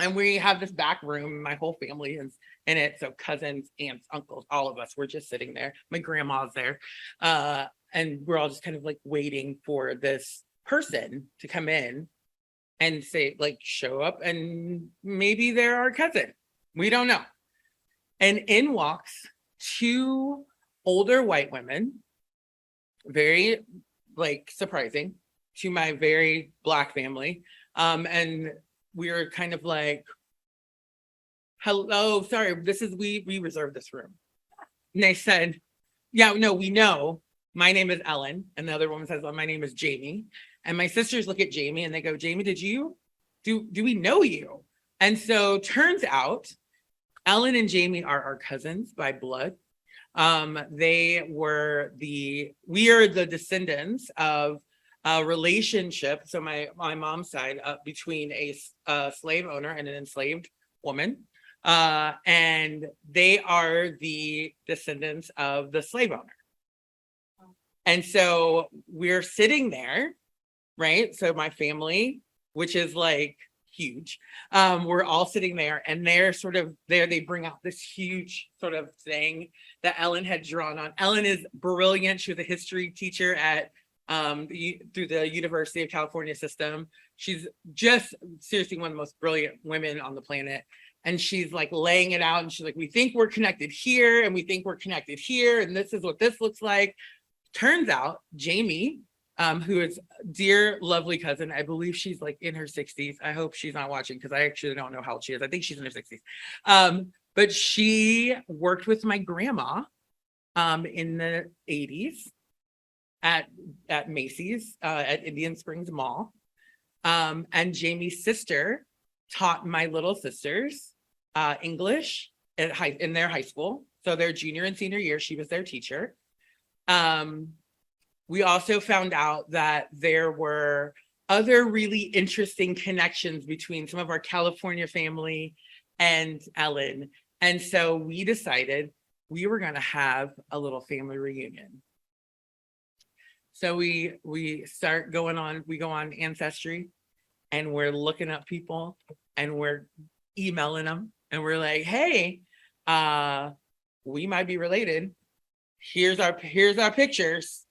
And we have this back room. My whole family is in it. So cousins, aunts, uncles, all of us, we're just sitting there. My grandma's there. And we're all just kind of like waiting for this person to come in and say, like, show up, and maybe they're our cousin. We don't know. And in walks 2 older white women, very like surprising to my very Black family. And we were kind of like, hello, sorry, we reserved this room. And they said, yeah, no, we know. My name is Ellen. And the other woman says, well, my name is Jamie. And my sisters look at Jamie and they go, Jamie, do we know you? And so turns out Ellen and Jamie are our cousins by blood. We are the descendants of a relationship. So my mom's side between a slave owner and an enslaved woman. And they are the descendants of the slave owner. And so we're sitting there, right? So my family, which is like huge, we're all sitting there, and they're sort of there. They bring out this huge sort of thing that Ellen had drawn on. Ellen is brilliant. She was a history teacher at through the University of California system. She's just seriously one of the most brilliant women on the planet. And she's like laying it out and she's like, we think we're connected here and we think we're connected here. And this is what this looks like. Turns out Jamie, who is dear, lovely cousin, I believe she's like in her 60s. I hope she's not watching because I actually don't know how old she is. I think she's in her 60s. But she worked with my grandma in the 80s at Macy's at Indian Springs Mall. And Jamie's sister taught my little sisters English in their high school. So their junior and senior year, she was their teacher. We also found out that there were other really interesting connections between some of our California family and Ellen. And so we decided we were going to have a little family reunion. So we go on Ancestry and we're looking up people and we're emailing them and we're like, hey, we might be related. Here's our pictures.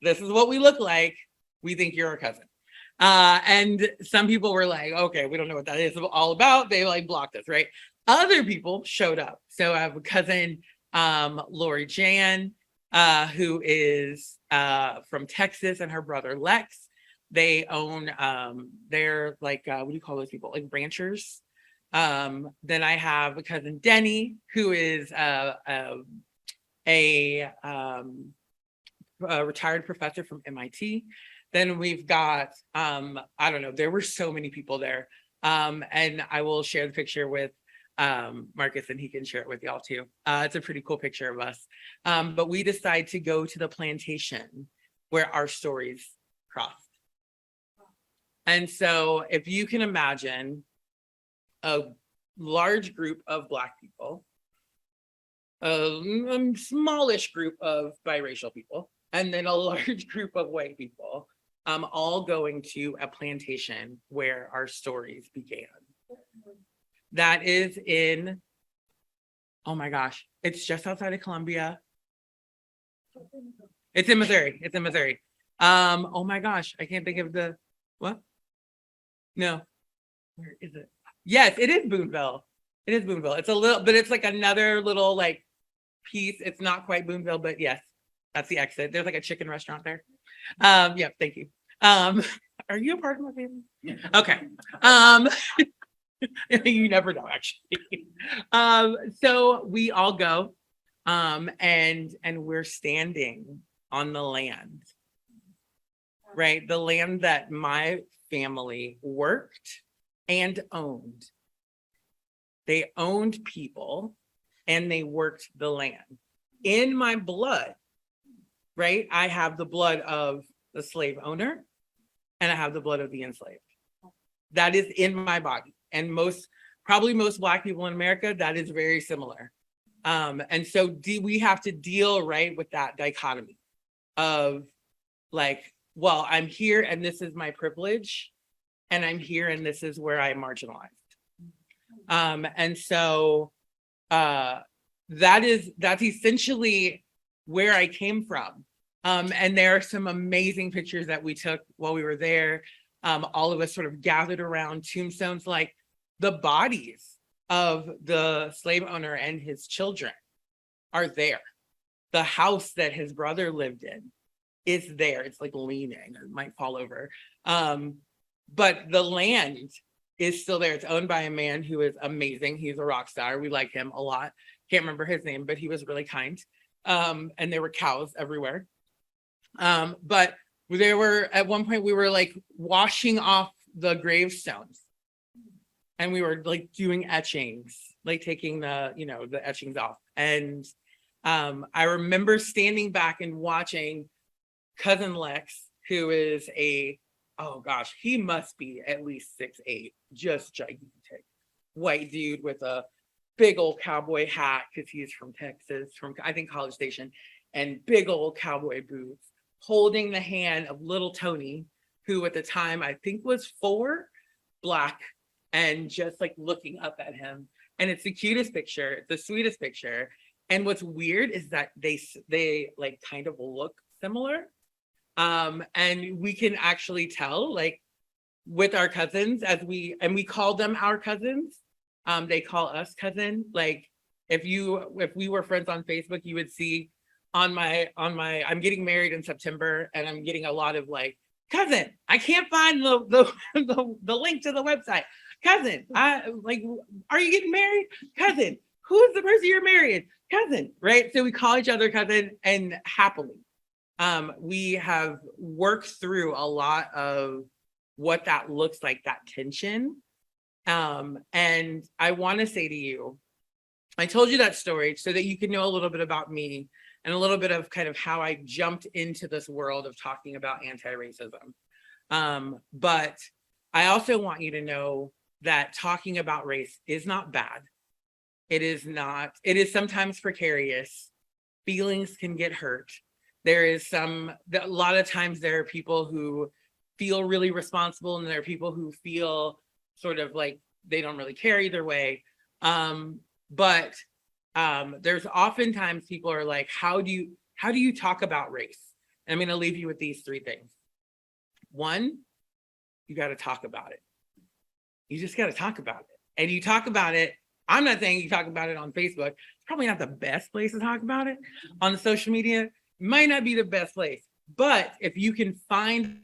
This is what we look like. We think you're our cousin. And some people were like, okay, we don't know what that is all about. They like blocked us, right? Other people showed up. So I have a cousin, Lori Jan, who is from Texas, and her brother Lex. They own, they're like, what do you call those people? Like ranchers. Then I have a cousin Denny, who is a retired professor from MIT. Then we've got, I don't know, there were so many people there. And I will share the picture with Marcus and he can share it with y'all too. It's a pretty cool picture of us. But we decide to go to the plantation where our stories crossed. And so if you can imagine a large group of Black people, a smallish group of biracial people, and then a large group of white people, all going to a plantation where our stories began. That is in, oh my gosh, it's just outside of Columbia. It's in Missouri. It's in Missouri. Oh my gosh, I can't think of the, what? No, where is it? Yes, it is Boonville. It is Boonville. It's a little, but it's like another little like piece. It's not quite Boonville, but yes, that's the exit. There's like a chicken restaurant there. Yeah, thank you. Are you a part of my family? Yeah. Okay. You never know, actually. So we all go, and we're standing on the land, right? The land that my family worked and owned. They owned people and they worked the land. In my blood, right? I have the blood of the slave owner and I have the blood of the enslaved. That is in my body. And probably most Black people in America, that is very similar. And so we have to deal, right, with that dichotomy of like, well, I'm here and this is my privilege, and I'm here and this is where I'm marginalized. And so that's essentially where I came from. And there are some amazing pictures that we took while we were there. All of us sort of gathered around tombstones, like the bodies of the slave owner and his children are there. The house that his brother lived in is there. It's like leaning, it might fall over. But the land is still there. It's owned by a man who is amazing. He's a rock star. We like him a lot. Can't remember his name, but he was really kind. And there were cows everywhere. But there were, at one point, we were like washing off the gravestones. And we were like doing etchings, like taking the etchings off. And I remember standing back and watching cousin Lex, who is oh gosh, he must be at least 6'8", just gigantic. White dude with a big old cowboy hat, because he's from Texas, from I think College Station, and big old cowboy boots, holding the hand of little Tony, who at the time I think was 4, Black, and just like looking up at him. And it's the cutest picture, the sweetest picture. And what's weird is that they like kind of look similar, And we can actually tell, like, with our cousins we call them our cousins. They call us cousin. Like, if we were friends on Facebook, you would see on my, I'm getting married in September, and I'm getting a lot of like, cousin, I can't find the link to the website. Cousin, are you getting married? Cousin, who's the person you're marrying? Cousin, right? So we call each other cousin, and happily. We have worked through a lot of what that looks like, that tension. And I want to say to you, I told you that story so that you can know a little bit about me and a little bit of kind of how I jumped into this world of talking about anti-racism. But I also want you to know that talking about race is not bad. It is not, it is sometimes precarious. Feelings can get hurt. There is a lot of times there are people who feel really responsible, and there are people who feel sort of like they don't really care either way. But there's oftentimes people are like, how do you talk about race? And I'm going to leave you with these three things. One, you got to talk about it. You just got to talk about it. And you talk about it. I'm not saying you talk about it on Facebook. It's probably not the best place to talk about it. On the social media, might not be the best place. But if you can find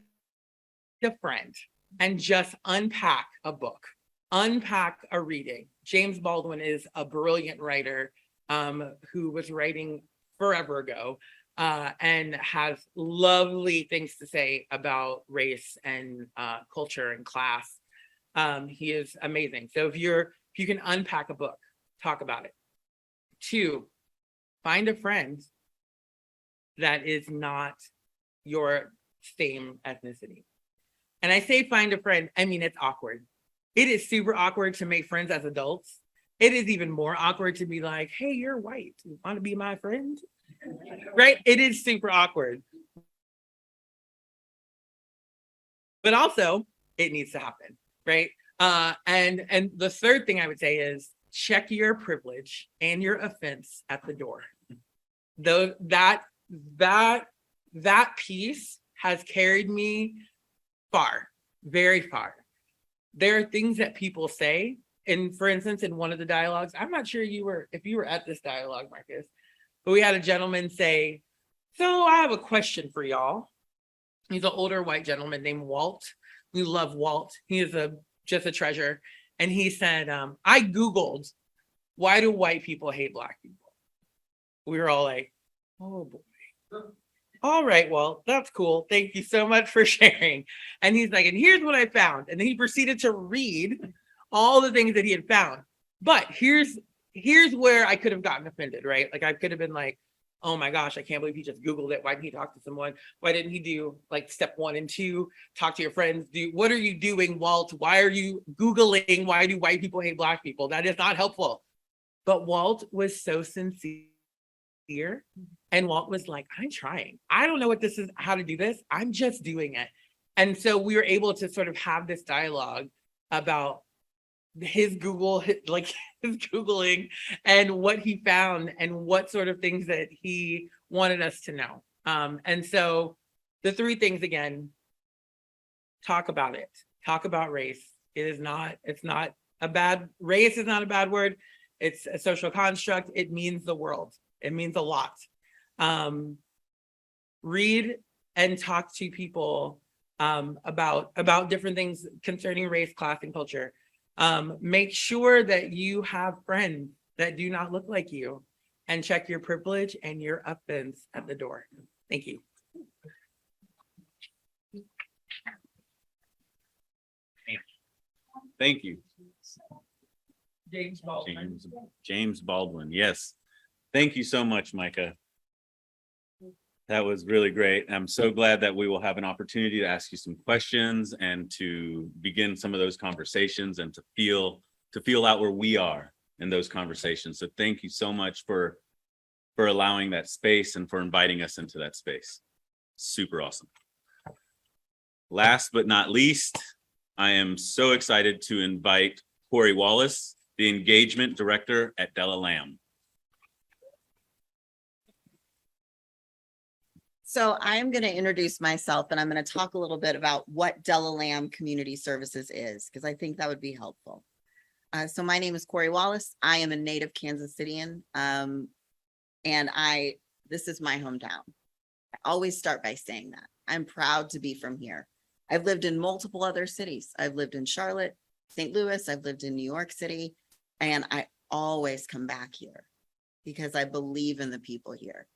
a friend and just unpack a book, unpack a reading. James Baldwin is a brilliant writer who was writing forever ago and has lovely things to say about race and culture and class. He is amazing. So if you can unpack a book, talk about it. 2, find a friend that is not your same ethnicity. And I say find a friend, I mean, it's awkward. It is super awkward to make friends as adults. It is even more awkward to be like, hey, you're white. You want to be my friend? Right? It is super awkward. But also, it needs to happen, right? And the third thing I would say is check your privilege and your offense at the door. Though that piece has carried me far, very far. There are things that people say, and for instance, in one of the dialogues, I'm not sure if you were at this dialogue, Marcus, but we had a gentleman say, so I have a question for y'all. He's an older white gentleman named Walt. We love Walt. He is just a treasure. And he said, I Googled, why do white people hate Black people? We were all like, oh boy. All right, well, that's cool. Thank you so much for sharing. And he's like, and here's what I found. And then he proceeded to read all the things that he had found. But here's where I could have gotten offended, right? Like I could have been like, oh my gosh, I can't believe he just Googled it. Why didn't he talk to someone? Why didn't he do like step 1 and 2? Talk to your friends. What are you doing, Walt? Why are you Googling why do white people hate Black people? That is not helpful. But Walt was so sincere. And Walt was like, I'm trying. I don't know what this is, how to do this. I'm just doing it. And so we were able to sort of have this dialogue about his Googling and what he found and what sort of things that he wanted us to know. And so the 3 things again, talk about it. Talk about race. Race is not a bad word. It's a social construct. It means the world. It means a lot. Read and talk to people about different things concerning race, class, and culture. Make sure that you have friends that do not look like you, and check your privilege and your offense at the door. Thank you. Thank you. James Baldwin. James Baldwin. Yes. Thank you so much, Micah. That was really great. I'm so glad that we will have an opportunity to ask you some questions and to begin some of those conversations and to feel out where we are in those conversations. So thank you so much for allowing that space and for inviting us into that space. Super awesome. Last but not least, I am so excited to invite Corey Wallace, the Engagement Director at Della Lamb. So I'm going to introduce myself and I'm going to talk a little bit about what Delalam Community Services is, because I think that would be helpful. So my name is Corey Wallace. I am a native Kansas Citian. And this is my hometown. I always start by saying that. I'm proud to be from here. I've lived in multiple other cities. I've lived in Charlotte, St. Louis. I've lived in New York City, and I always come back here because I believe in the people here.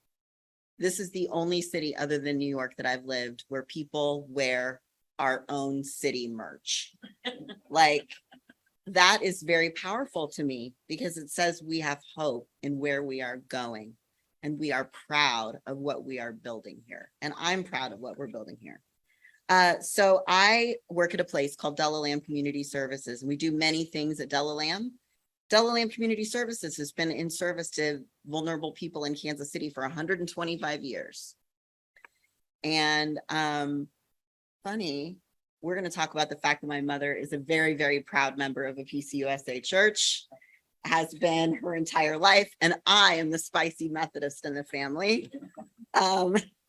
This is the only city other than New York that I've lived where people wear our own city merch. Like, that is very powerful to me because it says we have hope in where we are going. And we are proud of what we are building here. And I'm proud of what we're building here. So I work at a place called Delalam Community Services, and we do many things at Delalam. Delalam Community Services has been in service to vulnerable people in Kansas City for 125 years. And funny, we're going to talk about the fact that my mother is a very, very proud member of a PCUSA church, has been her entire life, and I am the spicy Methodist in the family. Delalam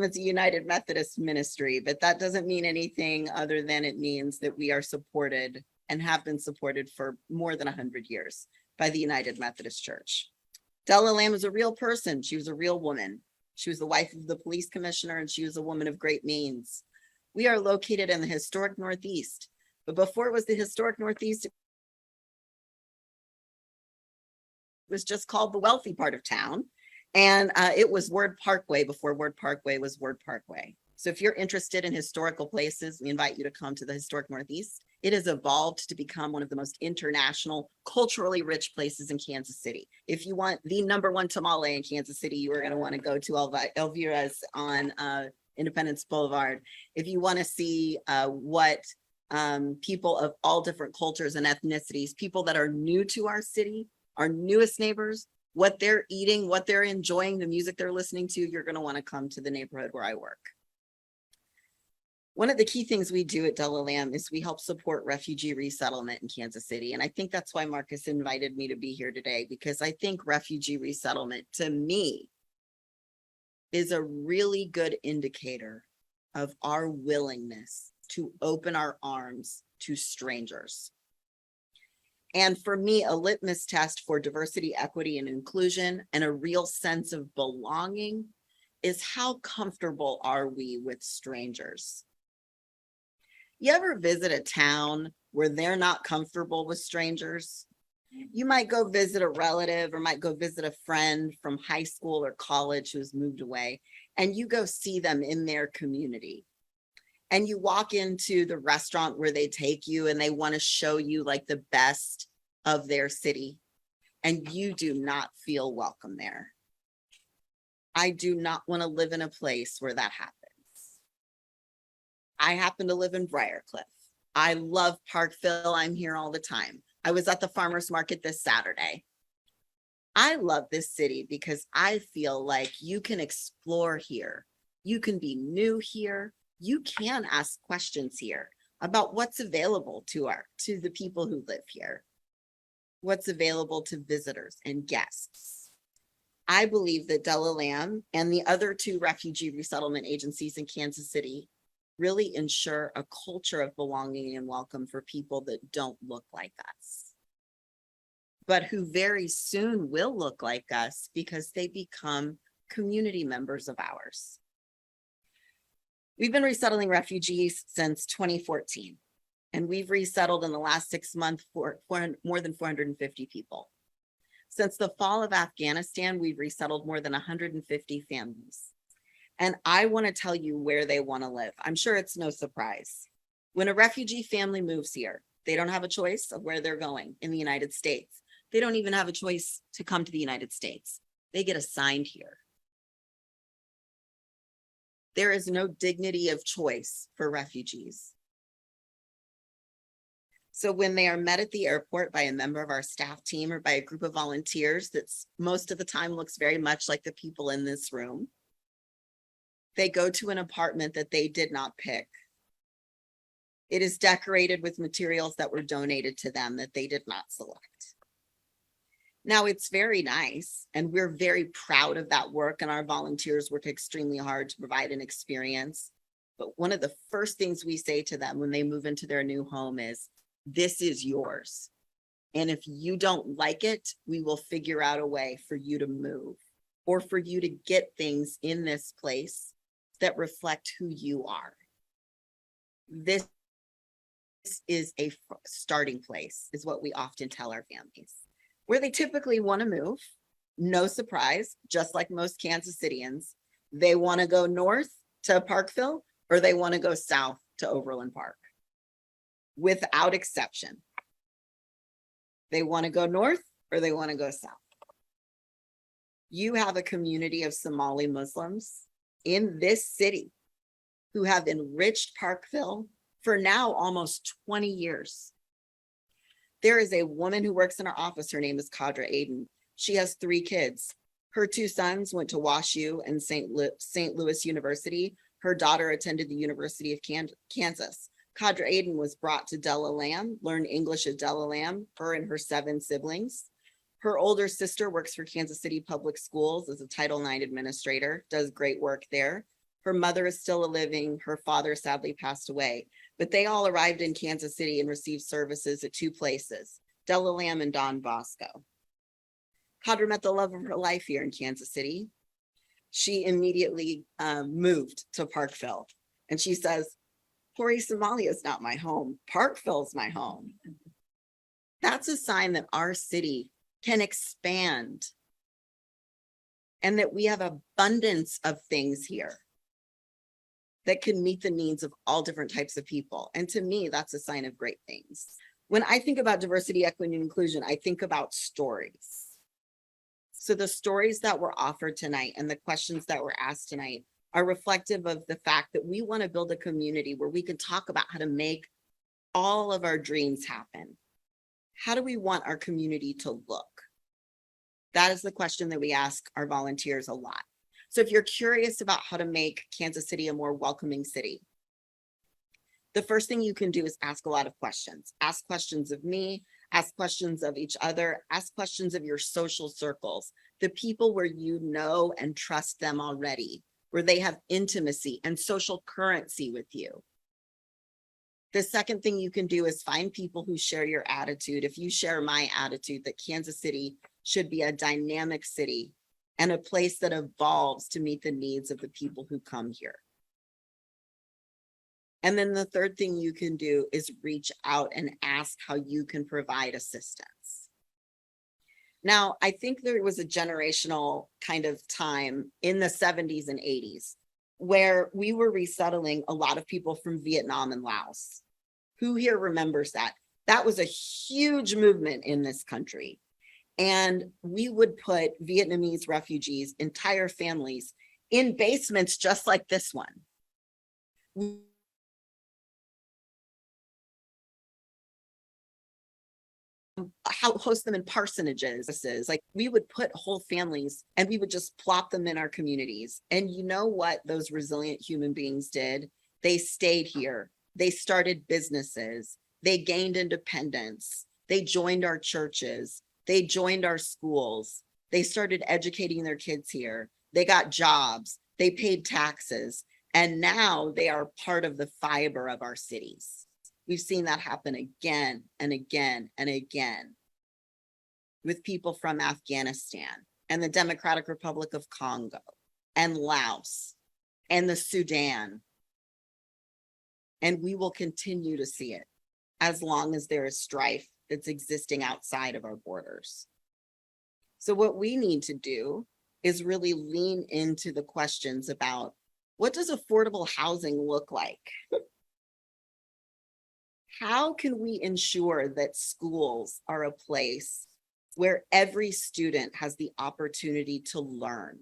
is a United Methodist ministry, but that doesn't mean anything other than it means that we are supported and have been supported for more than 100 years by the United Methodist Church. Delalam is a real person. She was a real woman. She was the wife of the police commissioner, and she was a woman of great means. We are located in the historic Northeast, but before it was the historic Northeast, it was just called the wealthy part of town. And it was Ward Parkway before Ward Parkway was Ward Parkway. So if you're interested in historical places, we invite you to come to the historic Northeast. It has evolved to become one of the most international, culturally rich places in Kansas City. If you want the #1 tamale in Kansas City, you are going to want to go to Elvira's on Independence Boulevard. If you want to see what people of all different cultures and ethnicities, people that are new to our city, our newest neighbors, what they're eating, what they're enjoying, the music they're listening to, you're going to want to come to the neighborhood where I work. One of the key things we do at Delalam is we help support refugee resettlement in Kansas City. And I think that's why Marcus invited me to be here today, because I think refugee resettlement, to me, is a really good indicator of our willingness to open our arms to strangers. And for me, a litmus test for diversity, equity, and inclusion and a real sense of belonging is how comfortable are we with strangers? You ever visit a town where they're not comfortable with strangers? You might go visit a relative or might go visit a friend from high school or college who's moved away, and you go see them in their community. And you walk into the restaurant where they take you and they want to show you like the best of their city, and you do not feel welcome there. I do not want to live in a place where that happens. I happen to live in Briarcliff. I love Parkville. I'm here all the time. I was at the farmer's market this Saturday. I love this city because I feel like you can explore here. You can be new here. You can ask questions here about what's available to the people who live here, what's available to visitors and guests. I believe that Delalam and the other 2 refugee resettlement agencies in Kansas City really ensure a culture of belonging and welcome for people that don't look like us, but who very soon will look like us because they become community members of ours. We've been resettling refugees since 2014, and we've resettled in the last 6 months for more than 450 people. Since the fall of Afghanistan, we've resettled more than 150 families. And I want to tell you where they want to live. I'm sure it's no surprise. When a refugee family moves here, they don't have a choice of where they're going in the United States. They don't even have a choice to come to the United States. They get assigned here. There is no dignity of choice for refugees. So when they are met at the airport by a member of our staff team or by a group of volunteers that's most of the time looks very much like the people in this room, they go to an apartment that they did not pick. It is decorated with materials that were donated to them that they did not select. Now, it's very nice, and we're very proud of that work, and our volunteers work extremely hard to provide an experience. But one of the first things we say to them when they move into their new home is, this is yours. And if you don't like it, we will figure out a way for you to move or for you to get things in this place that reflect who you are. This is a starting place, is what we often tell our families, where they typically want to move. No surprise, just like most Kansas Cityans, they want to go north to Parkville or they want to go south to Overland Park. Without exception. They want to go north or they want to go south. You have a community of Somali Muslims in this city who have enriched Parkville for now almost 20 years. There is a woman who works in our office. Her name is Kadra Aden. She has 3 kids. Her 2 sons went to WashU and St. Louis University. Her daughter attended the University of Kansas. Kadra Aden was brought to Della Lamb, learned English at Della Lamb, her and her 7 siblings. Her older sister works for Kansas City Public Schools as a Title IX administrator, does great work there. Her mother is still living. Her father sadly passed away, but they all arrived in Kansas City and received services at 2 places, Della Lamb and Don Bosco. Kadra met the love of her life here in Kansas City. She immediately moved to Parkville, and she says, Pori Somalia is not my home. Parkville's my home. That's a sign that our city can expand and that we have abundance of things here that can meet the needs of all different types of people. And to me, that's a sign of great things. When I think about diversity, equity, and inclusion, I think about stories. So the stories that were offered tonight and the questions that were asked tonight are reflective of the fact that we want to build a community where we can talk about how to make all of our dreams happen. How do we want our community to look? That is the question that we ask our volunteers a lot. So if you're curious about how to make Kansas City a more welcoming city, the first thing you can do is ask a lot of questions. Ask questions of me, ask questions of each other, ask questions of your social circles, the people where you know and trust them already, where they have intimacy and social currency with you. The second thing you can do is find people who share your attitude. If you share my attitude that Kansas City should be a dynamic city and a place that evolves to meet the needs of the people who come here. And then the third thing you can do is reach out and ask how you can provide assistance. Now, I think there was a generational kind of time in the 70s and 80s where we were resettling a lot of people from Vietnam and Laos. Who here remembers that? That was a huge movement in this country. And we would put Vietnamese refugees, entire families, in basements just like this one. Host them in parsonages. Like we would put whole families and we would just plop them in our communities. And you know what those resilient human beings did? They stayed here. They started businesses. They gained independence. They joined our churches. They joined our schools. They started educating their kids here. They got jobs. They paid taxes. And now they are part of the fiber of our cities. We've seen that happen again and again and again with people from Afghanistan and the Democratic Republic of Congo and Laos and the Sudan. And we will continue to see it as long as there is strife that's existing outside of our borders. So what we need to do is really lean into the questions about what does affordable housing look like? How can we ensure that schools are a place where every student has the opportunity to learn?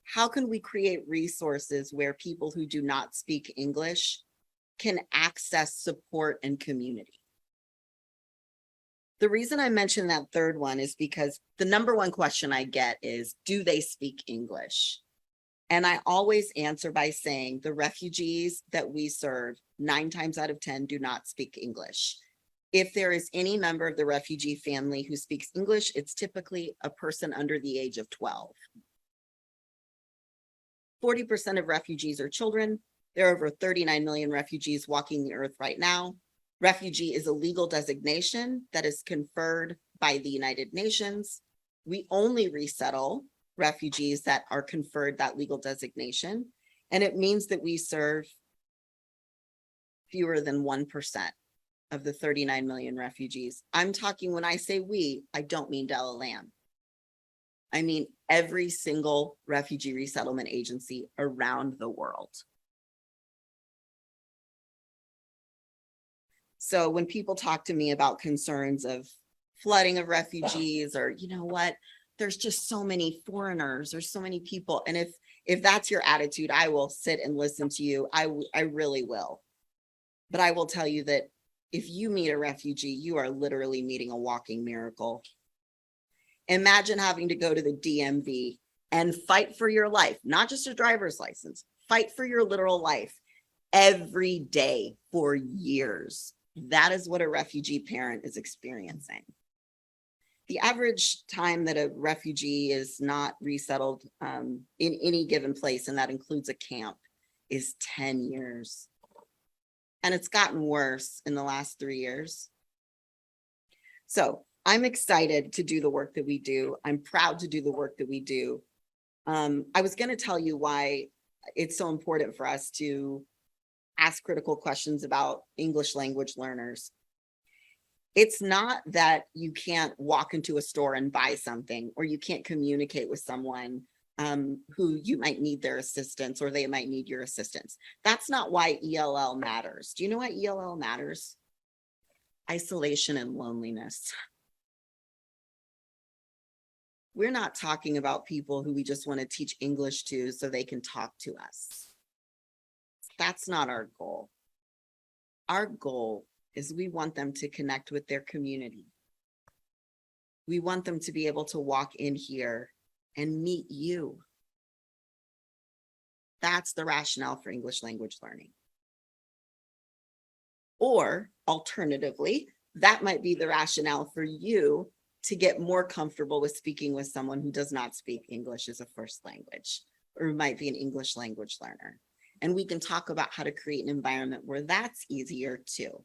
How can we create resources where people who do not speak English can access support and community? The reason I mentioned that third one is because the number one question I get is, do they speak English? And I always answer by saying the refugees that we serve 9 times out of 10 do not speak English. If there is any member of the refugee family who speaks English, it's typically a person under the age of 12. 40% of refugees are children. There are over 39 million refugees walking the earth right now. Refugee is a legal designation that is conferred by the United Nations. We only resettle refugees that are conferred that legal designation. And it means that we serve fewer than 1% of the 39 million refugees. I'm talking, when I say we, I don't mean Della Lamb. I mean every single refugee resettlement agency around the world. So when people talk to me about concerns of flooding of refugees, or you know what, there's just so many foreigners, there's so many people. And if that's your attitude, I will sit and listen to you. I really will. But I will tell you that if you meet a refugee, you are literally meeting a walking miracle. Imagine having to go to the DMV and fight for your life, not just a driver's license, fight for your literal life every day for years. That is what a refugee parent is experiencing. The average time that a refugee is not resettled in any given place, and that includes a camp, is 10 years. And it's gotten worse in the last 3 years. So I'm excited to do the work that we do. I'm proud to do the work that we do. I was going to tell you why it's so important for us to ask critical questions about English language learners. It's not that you can't walk into a store and buy something, or you can't communicate with someone who you might need their assistance, or they might need your assistance. That's not why ELL matters. Do you know why ELL matters? Isolation and loneliness. We're not talking about people who we just want to teach English to so they can talk to us. That's not our goal. Our goal is we want them to connect with their community. We want them to be able to walk in here and meet you. That's the rationale for English language learning. Or alternatively, that might be the rationale for you to get more comfortable with speaking with someone who does not speak English as a first language, or who might be an English language learner. And we can talk about how to create an environment where that's easier too.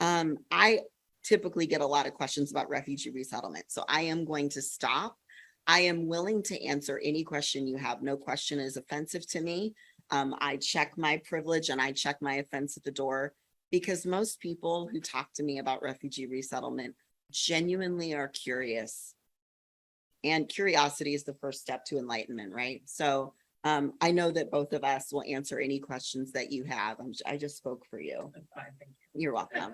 I typically get a lot of questions about refugee resettlement, so I am going to stop. I am willing to answer any question you have. No question is offensive to me. I check my privilege and I check my offense at the door, because most people who talk to me about refugee resettlement genuinely are curious. And curiosity is the first step to enlightenment, right? So I know that both of us will answer any questions that you have. I just spoke for you. You're welcome.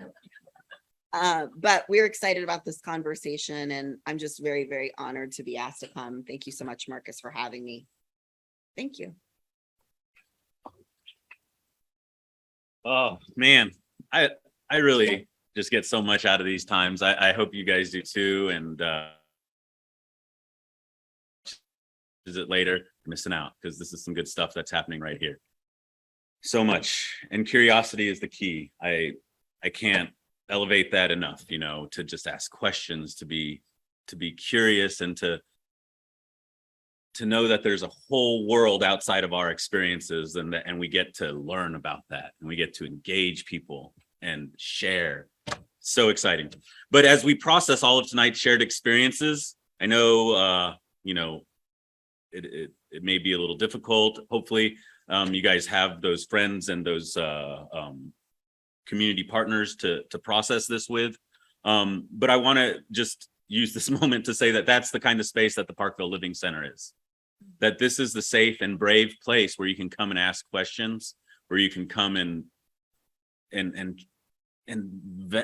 But we're excited about this conversation, and I'm just very, very honored to be asked to come. Thank you so much, Marcus, for having me. Thank you. Oh, man, I really just get so much out of these times. I hope you guys do too. And visit later, missing out, because this is some good stuff that's happening right here. So much. And curiosity is the key. I can't elevate that enough, you know, to just ask questions, to be curious, and to know that there's a whole world outside of our experiences, and we get to learn about that, and we get to engage people and share. So exciting. But as we process all of tonight's shared experiences, I know you know, it may be a little difficult. Hopefully you guys have those friends and those community partners to process this with. But I want to just use this moment to say that that's the kind of space that the Parkville Living Center is. That this is the safe and brave place where you can come and ask questions, where you can come and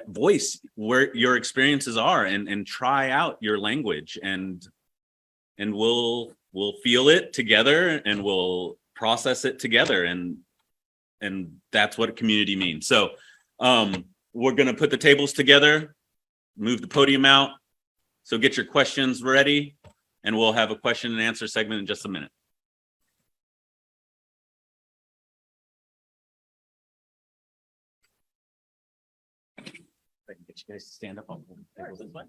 voice where your experiences are, and try out your language, and we'll feel it together, and we'll process it together, and that's what a community means. So we're going to put the tables together, move the podium out, so get your questions ready, and we'll have a question and answer segment in just a minute. Get you guys to stand up on the table this way.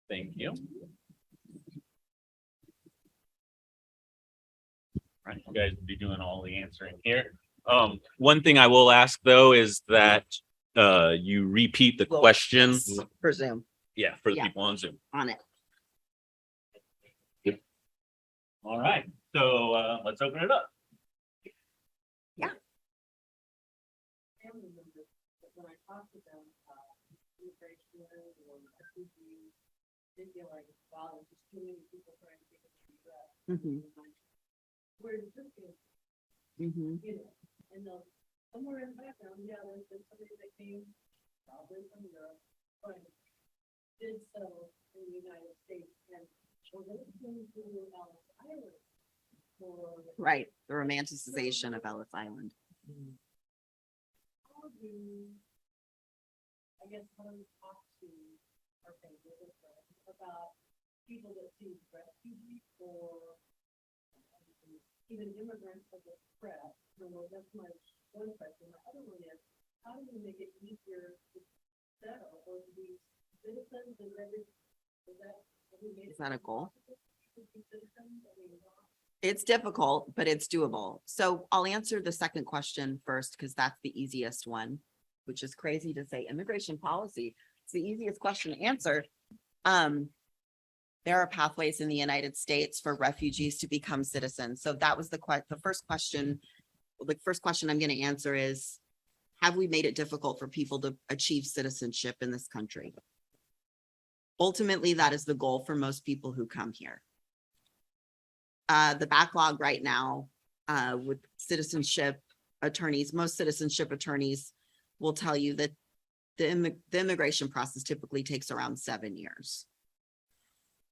Thank you. All right, you guys will be doing all the answering here. One thing I will ask though is that you repeat the Well, question. yes, For Zoom, Yeah, for the Yeah. people on Zoom. on it. All right, so let's open it up. family members, but when I talk to them, immigration or refugee, they feel like, wow, there's just too many people trying to get into the US. Mhm, Where the just is, mhm. you know, and they'll, somewhere in the background, yeah, there's been somebody that came, probably from Europe, but did so in the United States and, well, they came to Ellis Island for. Right, the romanticization of Ellis Island. How do, I guess, how do we talk to our family or friends about people that see refugees or even immigrants as a threat? So that's my one question. My other one is, how do we make it easier to settle or to be citizens and every, is that? have we made Is that a goal? it possible to be citizens? I mean, It's difficult, but it's doable. So I'll answer the second question first, because that's the easiest one, which is crazy to say immigration policy. It's the easiest question to answer. There are pathways in the United States for refugees to become citizens. So that was the first question. The first question I'm going to answer is, have we made it difficult for people to achieve citizenship in this country? Ultimately, that is the goal for most people who come here. The backlog right now, with citizenship attorneys, most citizenship attorneys will tell you that the immigration process typically takes around 7 years.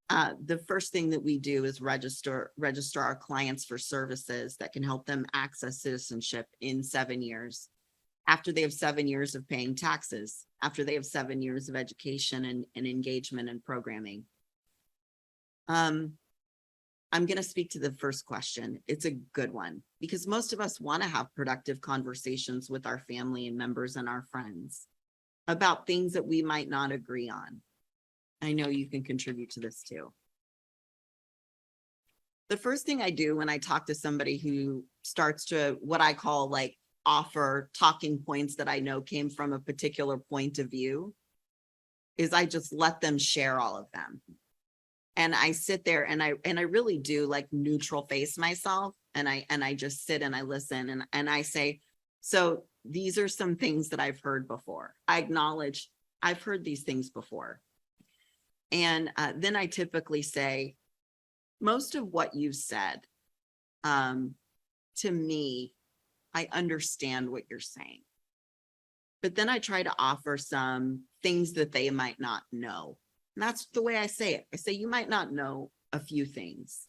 The first thing that we do is register our clients for services that can help them access citizenship in 7 years. After they have 7 years of paying taxes, after they have 7 years of education and engagement and programming. I'm going to speak to the first question. It's a good one because most of us want to have productive conversations with our family and members and our friends about things that we might not agree on. I know you can contribute to this too. The first thing I do when I talk to somebody who starts to what I call like offer talking points that I know came from a particular point of view is I just let them share all of them. And I sit there and I really do like neutral face myself. And I just sit and I listen and I say, so these are some things that I've heard before. I acknowledge I've heard these things before. And then I typically say, most of what you've said, to me, I understand what you're saying. But then I try to offer some things that they might not know. And that's the way I say it. I say, you might not know a few things.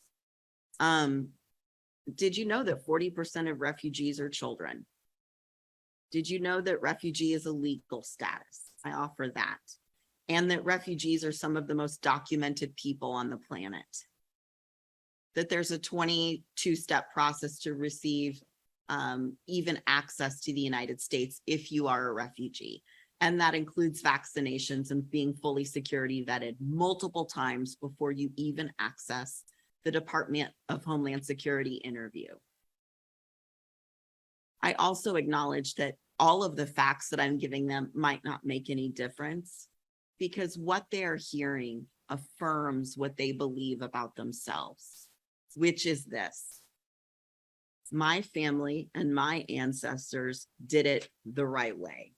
Did you know that 40% of refugees are children? Did you know that refugee is a legal status? I offer that. And that refugees are some of the most documented people on the planet. That there's a 22-step process to receive even access to the United States if you are a refugee. And that includes vaccinations and being fully security vetted multiple times before you even access the Department of Homeland Security interview. I also acknowledge that all of the facts that I'm giving them might not make any difference because what they're hearing affirms what they believe about themselves, which is this. My family and my ancestors did it the right way.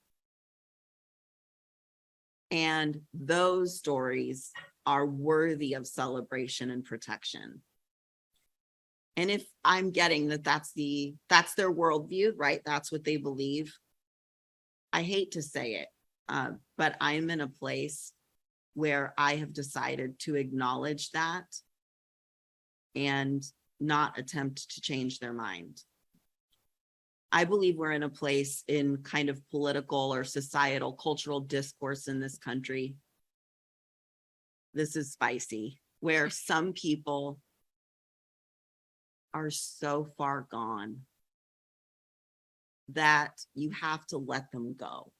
And those stories are worthy of celebration and protection. And if I'm getting that that's their worldview, right? That's what they believe. I hate to say it, but I'm in a place where I have decided to acknowledge that and not attempt to change their mind. I believe we're in a place in kind of political or societal cultural discourse in this country. This is spicy, where some people are so far gone that you have to let them go.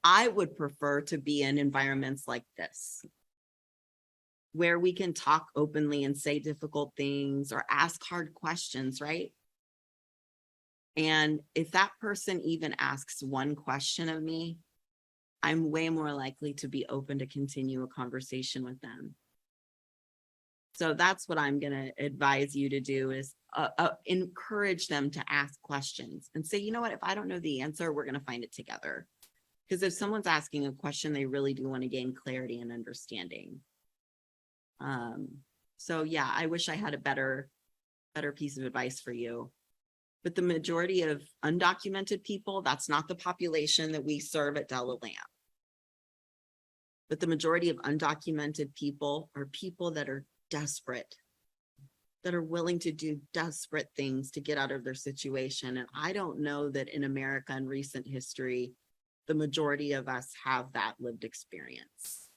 I would prefer to be in environments like this, where we can talk openly and say difficult things or ask hard questions, right? And if that person even asks one question of me, I'm way more likely to be open to continue a conversation with them. So that's what I'm going to advise you to do is encourage them to ask questions and say, you know what, if I don't know the answer, we're going to find it together. Because if someone's asking a question, they really do want to gain clarity and understanding. So yeah, I wish I had a better piece of advice for you. But the majority of undocumented people, that's not the population that we serve at Della Lamb. But the majority of undocumented people are people that are desperate, that are willing to do desperate things to get out of their situation. And I don't know that in America in recent history, the majority of us have that lived experience.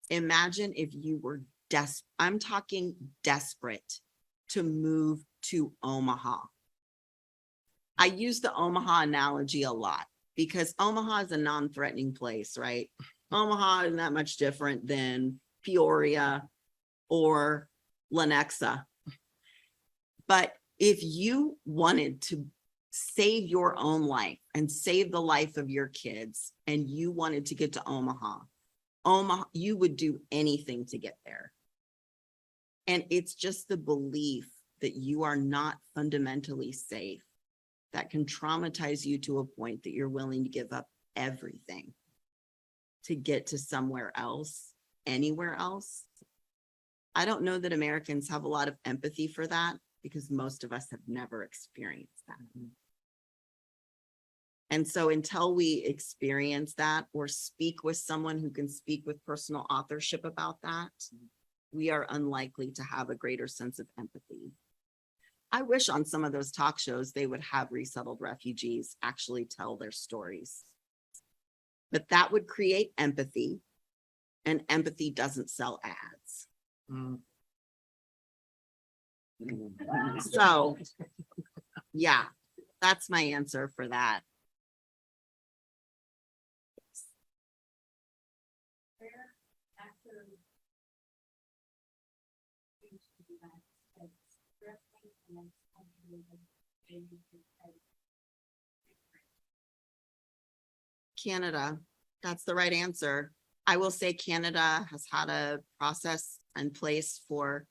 Imagine if you were I'm talking desperate to move to Omaha. I use the Omaha analogy a lot because Omaha is a non-threatening place, right? Omaha isn't that much different than Peoria or Lenexa. But if you wanted to save your own life and save the life of your kids and you wanted to get to Omaha, you would do anything to get there. And it's just the belief that you are not fundamentally safe that can traumatize you to a point that you're willing to give up everything to get to somewhere else, anywhere else. I don't know that Americans have a lot of empathy for that because most of us have never experienced that. And so until we experience that or speak with someone who can speak with personal authorship about that, we are unlikely to have a greater sense of empathy. I wish on some of those talk shows, they would have resettled refugees actually tell their stories. But that would create empathy, and empathy doesn't sell ads. So, yeah, that's my answer for that. Canada, that's the right answer. I will say Canada has had a process in place for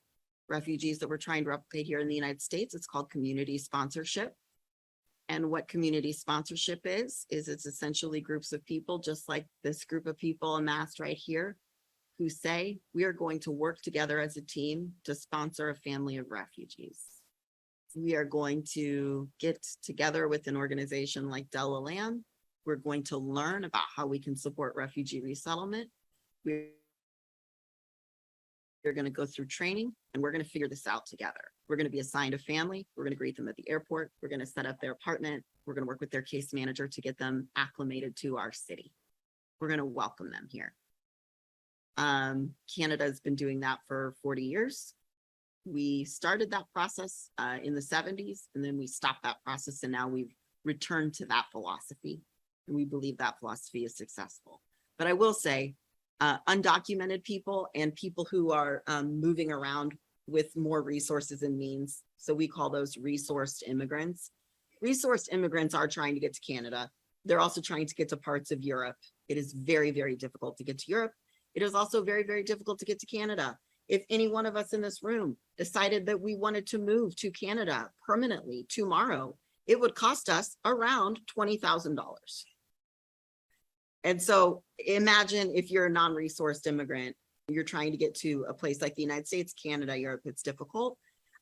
refugees that we're trying to replicate here in the United States. It's called community sponsorship. And what community sponsorship is it's essentially groups of people, just like this group of people amassed right here, who say, we are going to work together as a team to sponsor a family of refugees. We are going to get together with an organization like Della Lamb. We're going to learn about how we can support refugee resettlement. We're going to go through training and we're going to figure this out together. We're going to be assigned a family. We're going to greet them at the airport. We're going to set up their apartment. We're going to work with their case manager to get them acclimated to our city. We're going to welcome them here. Canada has been doing that for 40 years. We started that process in the 70s, and then we stopped that process, and now we've returned to that philosophy, and we believe that philosophy is successful. But I will say, undocumented people and people who are moving around with more resources and means, so we call those resourced immigrants. Resourced immigrants are trying to get to Canada. They're also trying to get to parts of Europe. It is very, very difficult to get to Europe. It is also very, very difficult to get to Canada. If any one of us in this room decided that we wanted to move to Canada permanently tomorrow, it would cost us around $20,000. And so imagine if you're a non-resourced immigrant, you're trying to get to a place like the United States, Canada, Europe, it's difficult.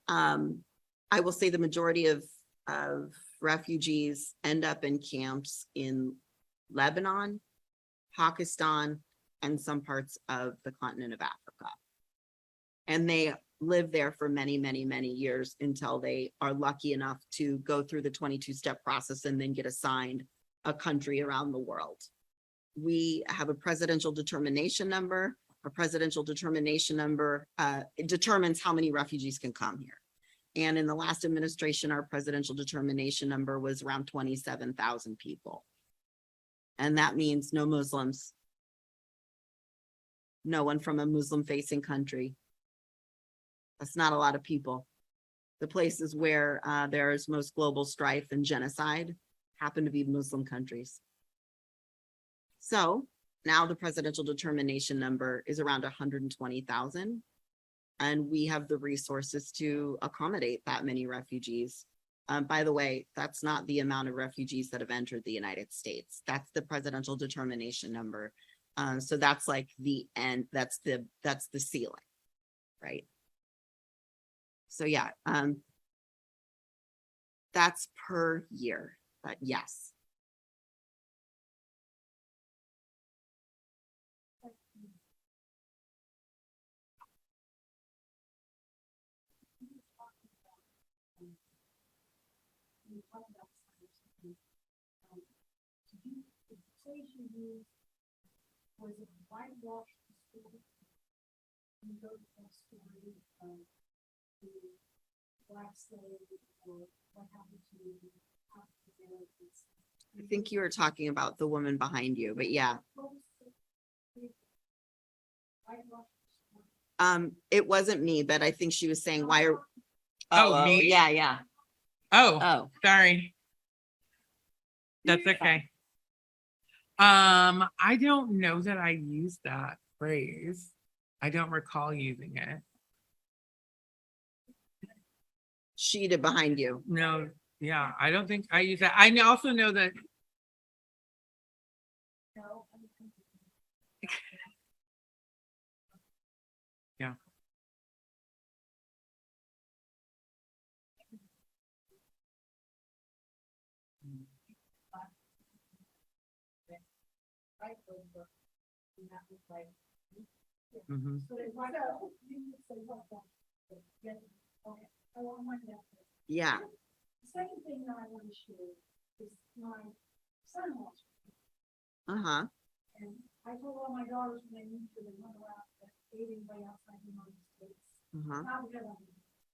I will say the majority of refugees end up in camps in Lebanon, Pakistan, and some parts of the continent of Africa. And they live there for many, many, many years until they are lucky enough to go through the 22-step process and then get assigned a country around the world. We have a presidential determination number. A presidential determination number determines how many refugees can come here. And in the last administration, our presidential determination number was around 27,000 people. And that means no Muslims. No one from a Muslim facing country. That's not a lot of people. The places where there's most global strife and genocide happen to be Muslim countries. So now the presidential determination number is around 120,000. And we have the resources to accommodate that many refugees. By the way, that's not the amount of refugees that have entered the United States. That's the presidential determination number. So that's like the end, that's the ceiling, right? So yeah, that's per year, but yes. Was it whitewash the school? You go to that story of the black slave or what happened to the African Americans. I think you were talking about the woman behind you, but yeah. What was the whitewash the story? It wasn't me, but I think she was saying, why are? Oh, me? Yeah. Oh, Oh, sorry. That's okay. I don't know that I used that phrase. I don't recall using it. she did behind you. No, yeah, I don't think I use that. I also know that No, Yeah. right, and that was like, Mhm. so they want to, you would say what that. Yeah, okay, I want that. Yeah. The second thing that I want to share is my son-in-law. Uh-huh. And I told all my daughters when they moved to the mother out that they didn't play outside the United States. Uh-huh. Not because I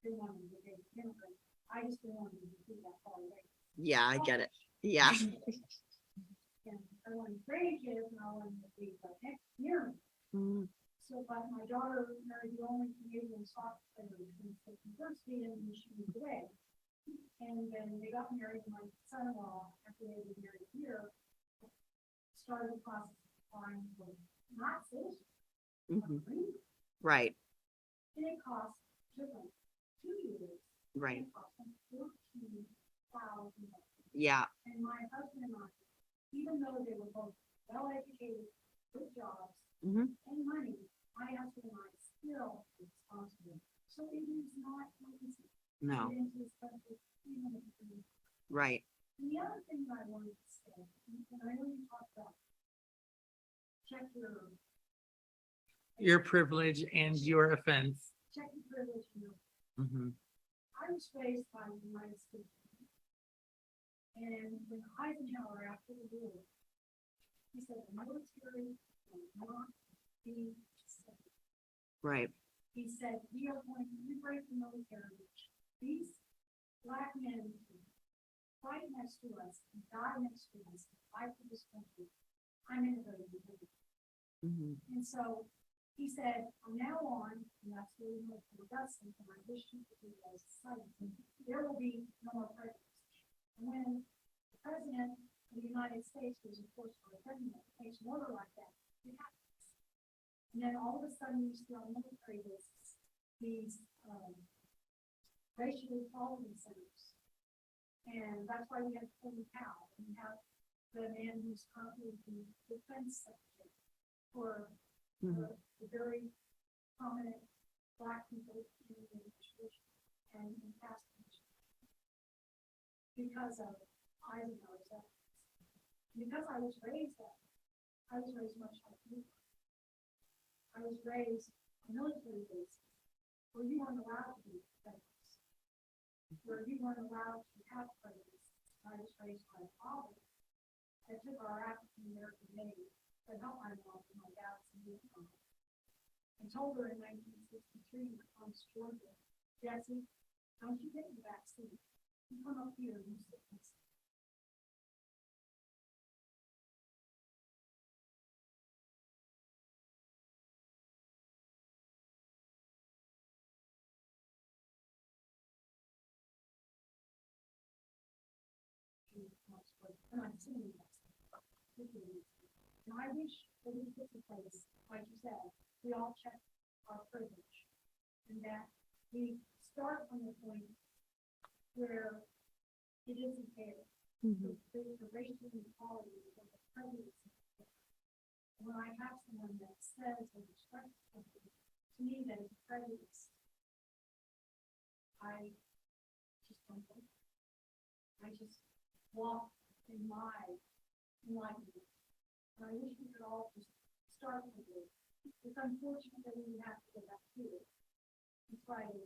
didn't want them to be immigrant, I just didn't want them to be that far away. Yeah, I get it. Yeah. And I wanted grandkids and I wanted to be like next year. Mm, So, but my daughter married the only Canadian soccer player in the university and she moved away. And then they got married and my son-in-law, after they were married here, started the process of applying for not citizenship. mhm. Right, And it cost different 2 years. right. It cost them $14,000. Yeah. And my husband and I, even though they were both well-educated, good jobs, Mhm. and money, my husband and I still were responsible. So it is not easy. No, to get into this country, even if you- right. And the other thing that I wanted to say, and I know you talked about, check Your privilege and your offense. check your privilege, Mhm. I was raised by the United States. And when Eisenhower after the war, he said the military will not be safe. Right. He said, we are going to liberate the military. These black men who fight next to us, and die next to us, and fight for this country. I'm integrated with them. Mhm. And so he said, from now on, and that's really what the Dustin, and I wish you could do as silent, there will be no more prejudice. And when the president of the United States was of course for a president, takes an order like that, it happens. And then all of a sudden, you see on military lists, these, racial equality centers. And that's why we have Colin Powell, and we have the man who's currently the defense secretary for the very prominent black people in the administration and in past administration. Because of Eisenhower's efforts. Because I was raised much like you. I was raised on military bases where you weren't allowed to be defenders, where you weren't allowed to have prejudice. I was raised by a father that took our African American maid to help my mom and my dad's in Vietnam. And told her in 1963 in Columbus, Georgia, Jessie, don't you get in the backseat. You come up here and you sit next to me. I wish that we put in place, like you said, we all check our privilege. And that we start from the point where it isn't fair. The racial inequality of the prejudice. When I have someone that says or expresses something to me that is prejudice, I just don't go. I just walk in my enlightenment. And I wish we could all just start with it. It's unfortunate that we have to go back to it and try to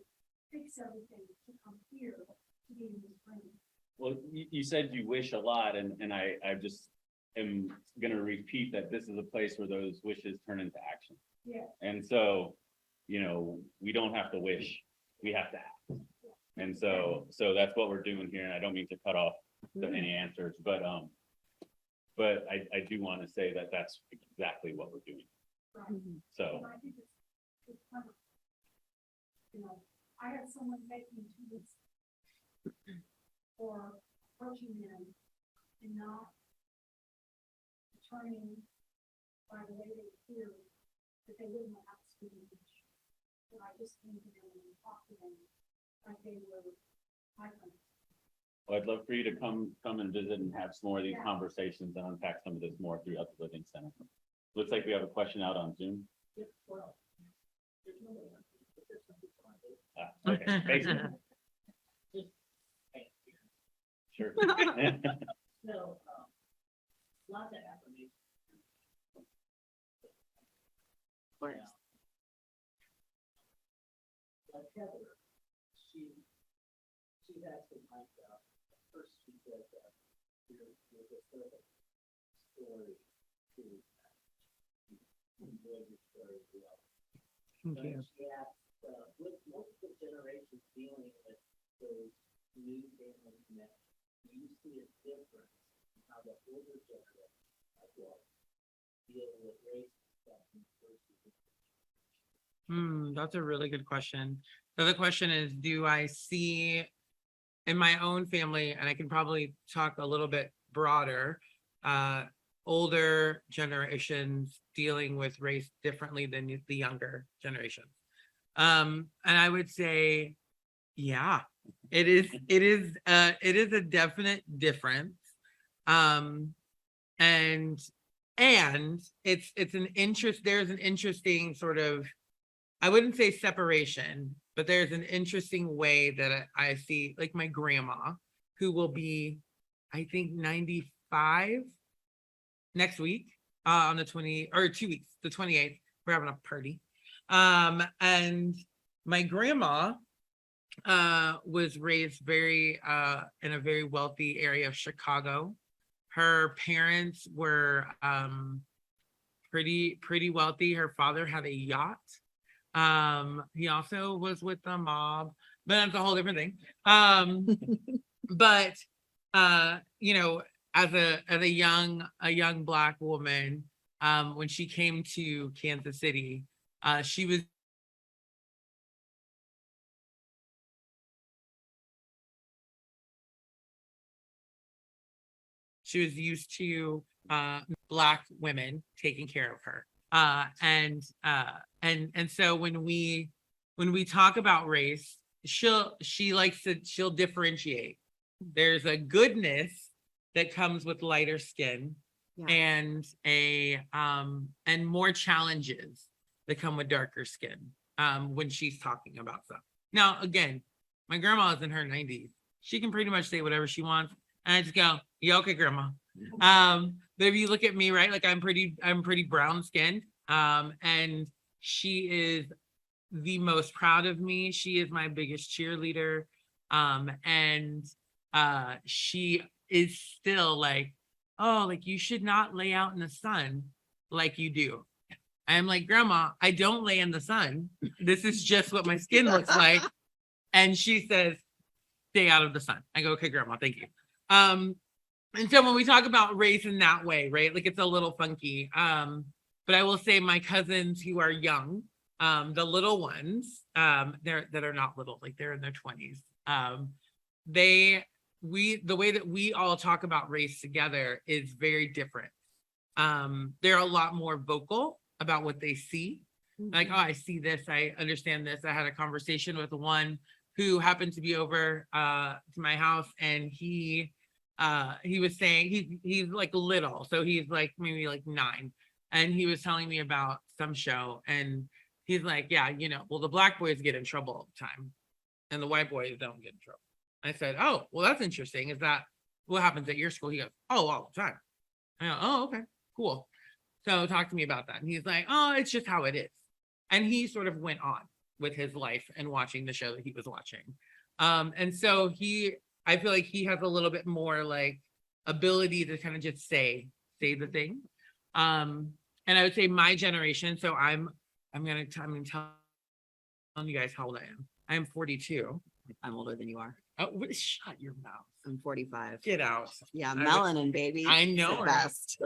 fix everything to come here to be in this room. Well, you said you wish a lot, and I just am gonna repeat that this is a place where those wishes turn into action. Yeah. And so, you know, we don't have to wish, we have to act. And so that's what we're doing here, and I don't mean to cut off any answers, but I do want to say that that's exactly what we're doing. Right. So, And I think it's clever. You know, I had someone making 2 weeks for approaching them and not determining by the way they appear that they wouldn't know how to speak English. And I just came to them and talked to them like they were my friends. well, I'd love for you to come and visit and have some more of these conversations and unpack some of this more throughout the Living Center. Looks like we have a question out on Zoom. Okay, thanks. Sure. So, lots of affirmation. Like Heather, she has been like, first she said that you're the sort of story to enjoy your story as well. Thank But you. she asked, with multiple generations dealing with those new families that do you see a difference in how the older generation as well deal with race discussion versus That's a really good question. So the question is, do I see in my own family, and I can probably talk a little bit broader, older generations dealing with race differently than the younger generation? And I would say, yeah, it is a definite difference. And there's an interesting sort of, I wouldn't say separation, but there's an interesting way that I see, like my grandma, who will be, I think, 95 next week, on the 2 weeks, the 28th, we're having a party. And my grandma was raised very in a very wealthy area of Chicago. Her parents were pretty wealthy. Her father had a yacht. He also was with the mob, but that's a whole different thing. But you know, as a young Black woman, when she came to Kansas City, she was used to Black women taking care of her. And so when we talk about race, she'll differentiate. There's a goodness that comes with lighter skin, and and more challenges that come with darker skin when she's talking about stuff. Now, again, my grandma is in her 90s. She can pretty much say whatever she wants. And I just go, yeah, okay, grandma. But if you look at me, right, like I'm pretty brown skinned. And she is the most proud of me. She is my biggest cheerleader. And she is still like, oh, like you should not lay out in the sun like you do. I'm like, grandma, I don't lay in the sun. This is just what my skin looks like. And she says, stay out of the sun. I go, okay, grandma, thank you. And so when we talk about race in that way, right, like it's a little funky. But I will say my cousins who are young, the little ones, that are not little, like they're in their 20s. The way that we all talk about race together is very different. they're a lot more vocal about what they see. Like, oh, I see this, I understand this. I had a conversation with one who happened to be over to my house, and he was saying he's like little, so he's like maybe like 9, and he was telling me about some show, and he's like, yeah, you know, well, the black boys get in trouble all the time and the white boys don't get in trouble. I said, oh, well, that's interesting. Is that what happens at your school? He goes, oh, all the time. I go, oh, okay, cool. So talk to me about that. And he's like, oh, it's just how it is. And he sort of went on with his life and watching the show that he was watching. And so I feel like he has a little bit more like ability to kind of just say the thing. And I would say my generation, so I'm gonna tell you guys how old I am. I am 42. I'm older than you are. Oh, shut your mouth. I'm 45. Get out. Yeah, I- melanin, baby. I It's know the her. best.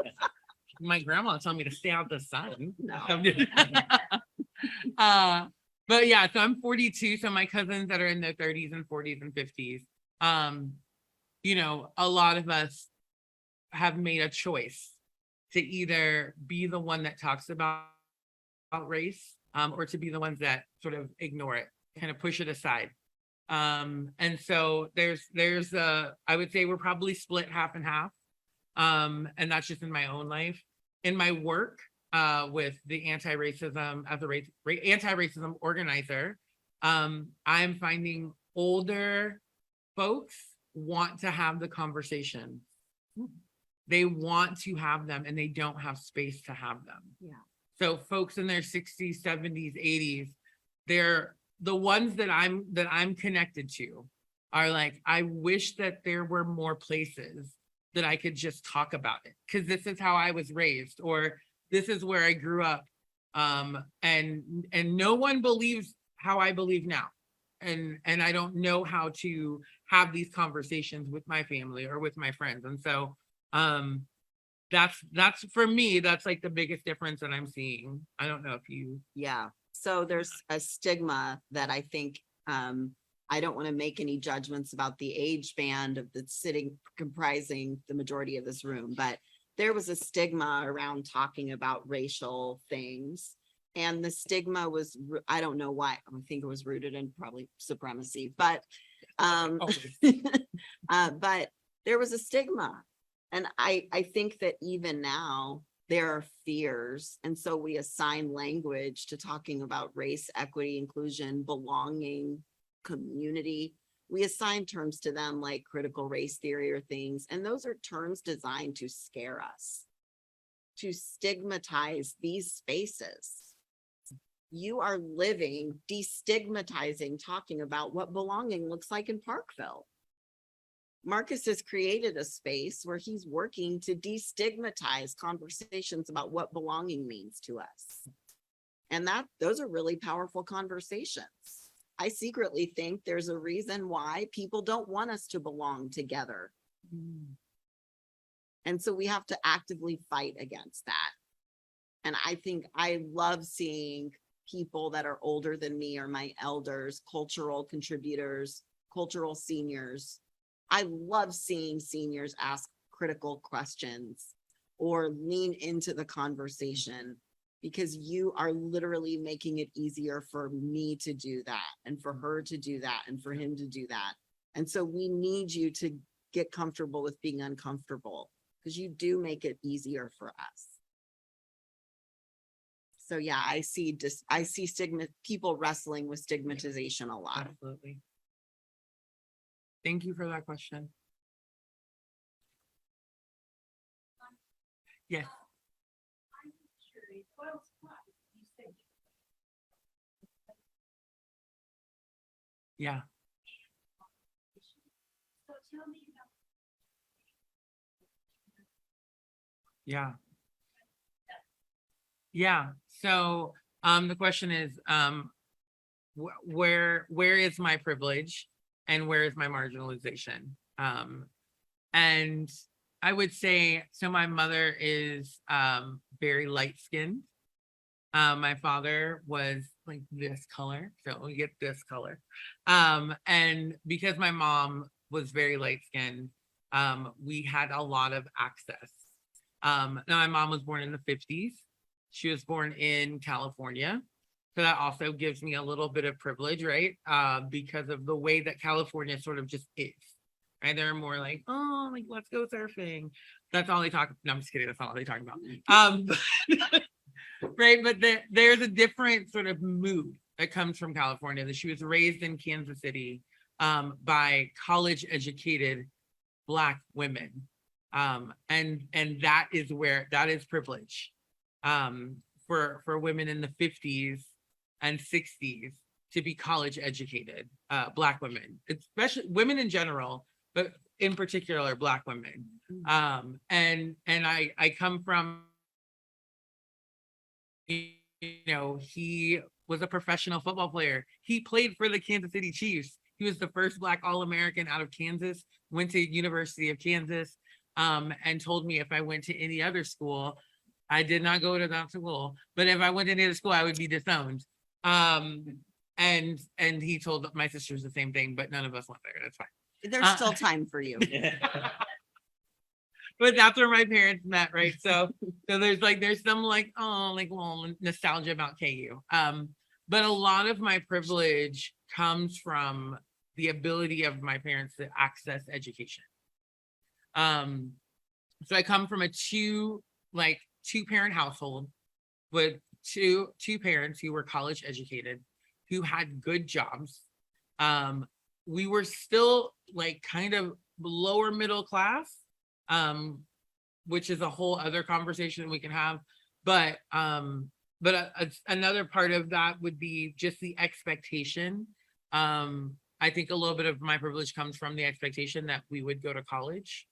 My grandma told me to stay out the sun. No. But yeah, so I'm 42. So my cousins that are in their 30s and 40s and 50s, you know, a lot of us have made a choice to either be the one that talks about race, or to be the ones that sort of ignore it, kind of push it aside. And so there's I would say we're probably split half and half. And that's just in my own life. In my work, with the anti-racism as a anti-racism organizer, I'm finding older folks want to have the conversation. They want to have them and they don't have space to have them. Yeah. So folks in their 60s, 70s, 80s, they're the ones that I'm connected to are like, I wish that there were more places that I could just talk about it, because this is how I was raised, or this is where I grew up. And no one believes how I believe now. And I don't know how to have these conversations with my family or with my friends. And so that's for me, that's like the biggest difference that I'm seeing. I don't know if you. Yeah. So there's a stigma that I think, I don't want to make any judgments about the age band of the sitting comprising the majority of this room, but there was a stigma around talking about racial things. And the stigma was, I don't know why, I think it was rooted in probably supremacy, but, but there was a stigma. And I think that even now there are fears. And so we assign language to talking about race, equity, inclusion, belonging, community. We assign terms to them like critical race theory or things. And those are terms designed to scare us, to stigmatize these spaces. You are living, destigmatizing, talking about what belonging looks like in Parkville. Marcus has created a space where he's working to destigmatize conversations about what belonging means to us. And those are really powerful conversations. I secretly think there's a reason why people don't want us to belong together. And so we have to actively fight against that. And I think I love seeing people that are older than me or my elders, cultural contributors, cultural seniors. I love seeing seniors ask critical questions or lean into the conversation, because you are literally making it easier for me to do that and for her to do that and for him to do that. And so we need you to get comfortable with being uncomfortable, because you do make it easier for us. So yeah, I see people wrestling with stigmatization a lot. Absolutely. Thank you for that question. Yes. I'm curious, what else you said? Yeah. So tell me about. Yeah. Yeah. So the question is, where is my privilege and where is my marginalization? And I would say, so my mother is very light-skinned. My father was like this color, so we get this color. And because my mom was very light-skinned, we had a lot of access. Now my mom was born in the 50s. She was born in California. So that also gives me a little bit of privilege, right? Because of the way that California sort of just is. Right? They're more like, oh, like let's go surfing. That's all they talk. No, I'm just kidding. That's not all they talk about. Right. But there's a different sort of mood that comes from California. That she was raised in Kansas City by college educated Black women. And that is where that is privilege for women in the 50s and 60s to be college educated, Black women, especially women in general, but in particular Black women. And I come from, you know, he was a professional football player. He played for the Kansas City Chiefs. He was the first Black All-American out of Kansas, went to University of Kansas, and told me if I went to any other school, I did not go to that school, but if I went to any other school, I would be disowned. And he told my sisters the same thing, but none of us went there. That's fine. There's still time for you. But that's where my parents met, right? So there's some like, oh, like, well, nostalgia about KU. But a lot of my privilege comes from the ability of my parents to access education. So I come from a two-parent household with two parents who were college educated, who had good jobs. We were still like kind of lower middle class, which is a whole other conversation we can have. But another part of that would be just the expectation. I think a little bit of my privilege comes from the expectation that we would go to college,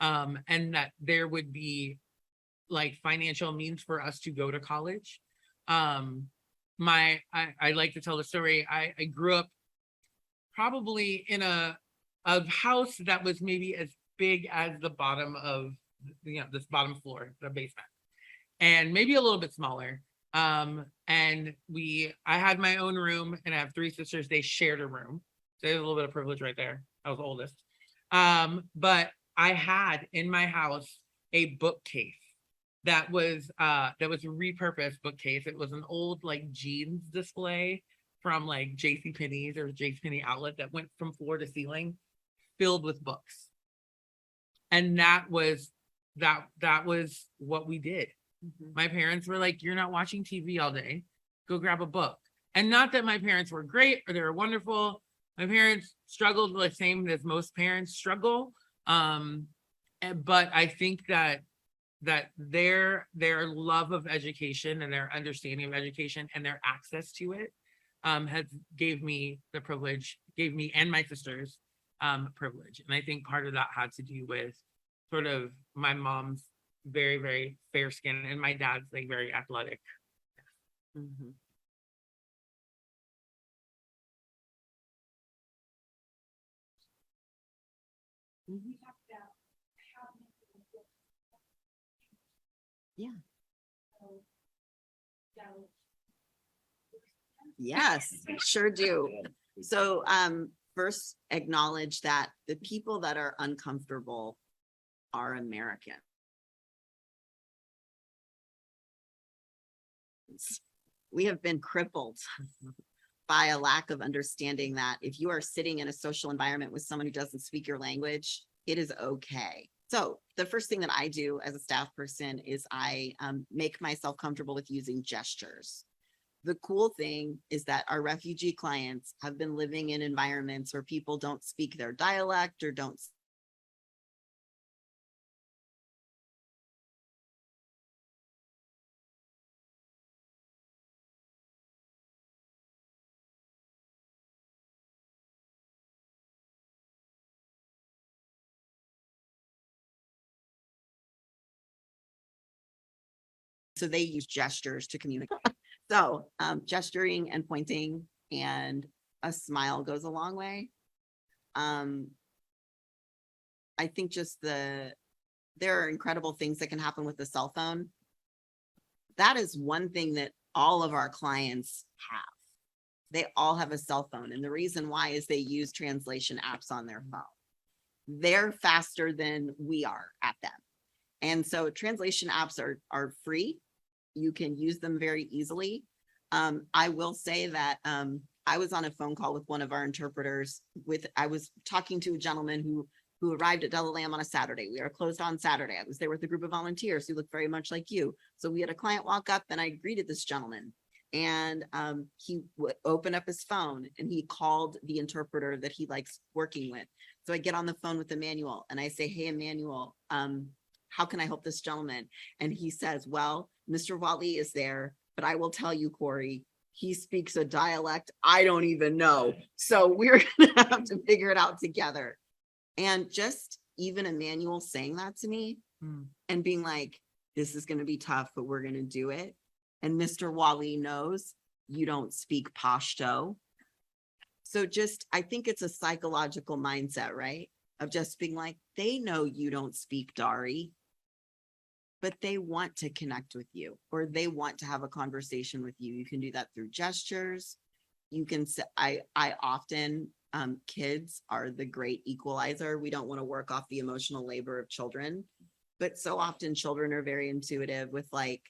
and that there would be like financial means for us to go to college. I like to tell the story. I grew up probably in a house that was maybe as big as the bottom of, you know, this bottom floor, the basement, and maybe a little bit smaller. And I had my own room, and I have three sisters. They shared a room. So there's a little bit of privilege right there. I was the oldest. But I had in my house a bookcase that was a repurposed bookcase. It was an old like jeans display from like JCPenney's or JCPenney outlet that went from floor to ceiling, filled with books. And that was what we did. My parents were like, you're not watching TV all day, go grab a book. And not that my parents were great or they were wonderful. My parents struggled the same as most parents struggle. But I think that their love of education and their understanding of education and their access to it gave me and my sisters privilege. And I think part of that had to do with sort of my mom's very, very fair skin and my dad's like very athletic. Mhm. We talked about how to make it work. Yeah. So, so Yes, sure do. So first acknowledge that the people that are uncomfortable are American. We have been crippled by a lack of understanding that if you are sitting in a social environment with someone who doesn't speak your language, it is okay. So the first thing that I do as a staff person is I make myself comfortable with using gestures. The cool thing is that our refugee clients have been living in environments where people don't speak their dialect or don't so they use gestures to communicate. So gesturing and pointing and a smile goes a long way. I think just there are incredible things that can happen with the cell phone. That is one thing that all of our clients have. They all have a cell phone. And the reason why is they use translation apps on their phone. They're faster than we are at them. And so translation apps are free. You can use them very easily. I will say that, I was on a phone call with one of our interpreters I was talking to a gentleman who arrived at Delalam on a Saturday. We are closed on Saturday. I was there with a group of volunteers who looked very much like you. So we had a client walk up and I greeted this gentleman. And he would open up his phone and he called the interpreter that he likes working with. So I get on the phone with Emmanuel and I say, hey, Emmanuel, how can I help this gentleman? And he says, well, Mr. Wally is there, but I will tell you, Corey, he speaks a dialect I don't even know. So we're gonna have to figure it out together. And just even Emmanuel saying that to me and being like, this is gonna be tough, but we're gonna do it. And Mr. Wally knows you don't speak Pashto. So just, I think it's a psychological mindset, right? Of just being like, they know you don't speak Dari, but they want to connect with you or they want to have a conversation with you. You can do that through gestures. You can say, I often, kids are the great equalizer. We don't want to work off the emotional labor of children, but so often children are very intuitive with like,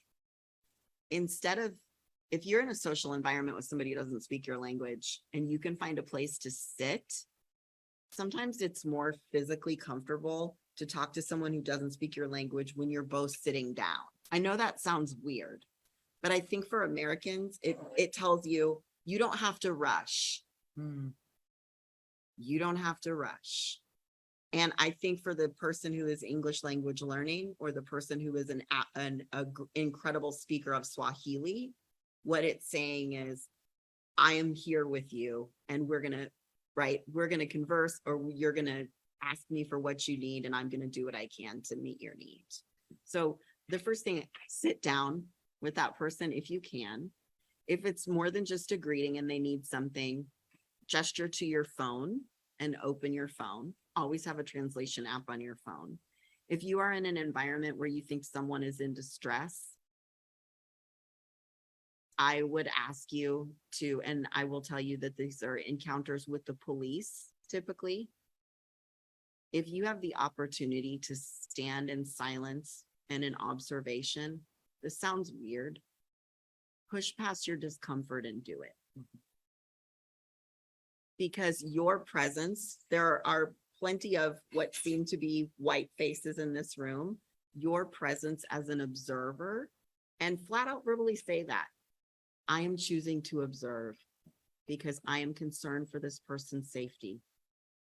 instead of, if you're in a social environment with somebody who doesn't speak your language and you can find a place to sit, sometimes it's more physically comfortable to talk to someone who doesn't speak your language when you're both sitting down. I know that sounds weird, but I think for Americans, it tells you, you don't have to rush. You don't have to rush. And I think for the person who is English language learning or the person who is an incredible speaker of Swahili, what it's saying is, I am here with you and we're gonna converse, or you're gonna ask me for what you need and I'm gonna do what I can to meet your needs. So the first thing, sit down with that person if you can. If it's more than just a greeting and they need something, gesture to your phone and open your phone. Always have a translation app on your phone. If you are in an environment where you think someone is in distress, I would ask you to, and I will tell you that these are encounters with the police typically. If you have the opportunity to stand in silence and in observation, this sounds weird. Push past your discomfort and do it. Because your presence, there are plenty of what seem to be white faces in this room. Your presence as an observer, and flat out verbally say that. I am choosing to observe because I am concerned for this person's safety.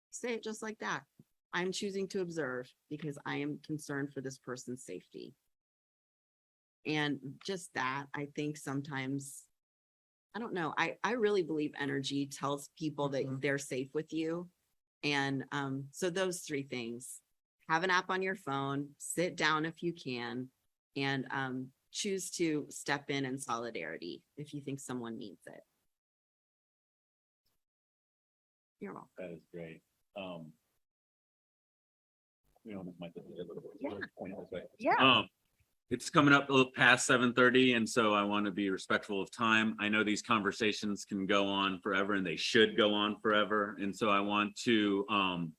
Say it just like that. I'm choosing to observe because I am concerned for this person's safety. And just that, I think sometimes, I don't know, I really believe energy tells people that they're safe with you. And so those three things: have an app on your phone, sit down if you can, and choose to step in solidarity if you think someone needs it. You're welcome. That is great. You know, might just be a little bit- Yeah. point it this way. Yeah. It's coming up a little past 7:30, and so I want to be respectful of time. I know these conversations can go on forever and they should go on forever. And so I want to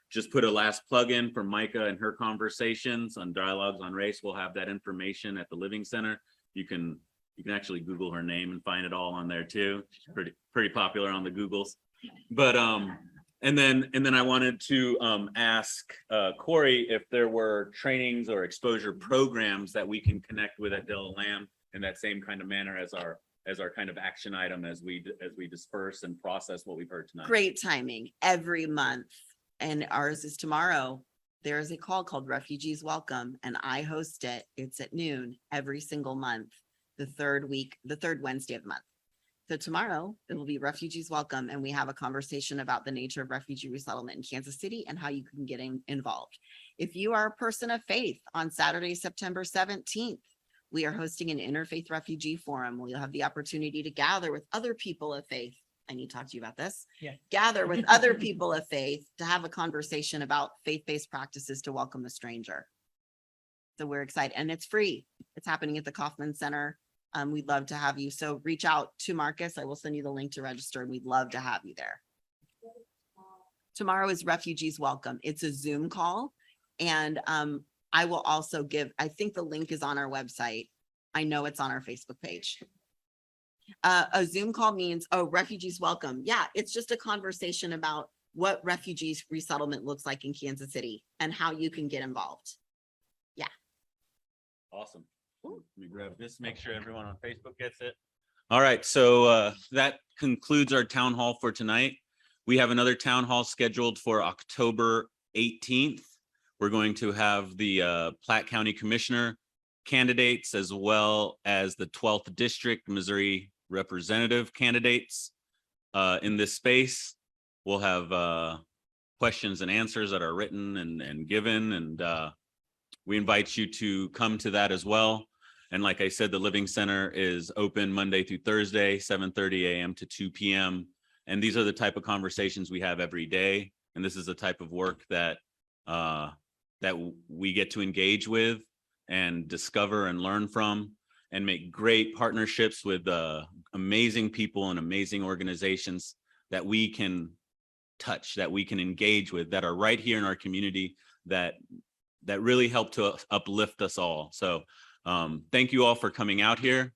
just put a last plug in for Micah and her conversations on Dialogues on Race. We'll have that information at the Living Center. You can actually Google her name and find it all on there too. She's pretty popular on the Googles. But and then I wanted to ask Corey if there were trainings or exposure programs that we can connect with at Delalam in that same kind of manner as our kind of action item as we disperse and process what we've heard tonight. Great timing. Every month, and ours is tomorrow, there is a call called Refugees Welcome, and I host it. It's at noon every single month, the third Wednesday of the month. So tomorrow it will be Refugees Welcome, and we have a conversation about the nature of refugee resettlement in Kansas City and how you can get involved. If you are a person of faith, on Saturday, September 17th, we are hosting an interfaith refugee forum where you'll have the opportunity to gather with other people of faith. I need to talk to you about this. Yeah. Gather with other people of faith to have a conversation about faith-based practices to welcome the stranger. So we're excited, and it's free. It's happening at the Kaufman Center. We'd love to have you. So reach out to Marcus. I will send you the link to register, and we'd love to have you there. Tomorrow is Refugees Welcome. It's a Zoom call. And I will also give, I think the link is on our website. I know it's on our Facebook page. A Zoom call means, oh, refugees welcome. Yeah, it's just a conversation about what refugees resettlement looks like in Kansas City and how you can get involved. Awesome. Let me grab this, make sure everyone on Facebook gets it. All right, so that concludes our town hall for tonight. We have another town hall scheduled for October 18th. We're going to have the Platte County Commissioner candidates as well as the 12th District Missouri Representative candidates in this space. We'll have questions and answers that are written and given, and we invite you to come to that as well. And like I said, the Living Center is open Monday through Thursday, 7:30 a.m. to 2 p.m. And these are the type of conversations we have every day. And this is the type of work that we get to engage with and discover and learn from and make great partnerships with amazing people and amazing organizations that we can touch, that we can engage with, that are right here in our community, that really help to uplift us all. So thank you all for coming out here.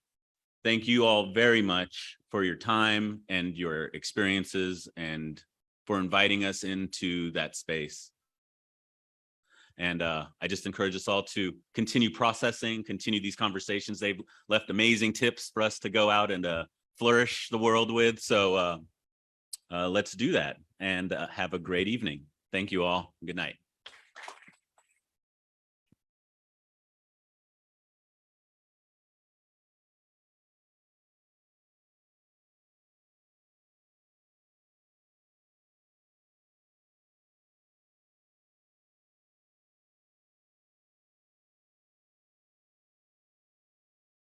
Thank you all very much for your time and your experiences and for inviting us into that space. And I just encourage us all to continue processing, continue these conversations. They've left amazing tips for us to go out and flourish the world with. So let's do that and have a great evening. Thank you all. Good night.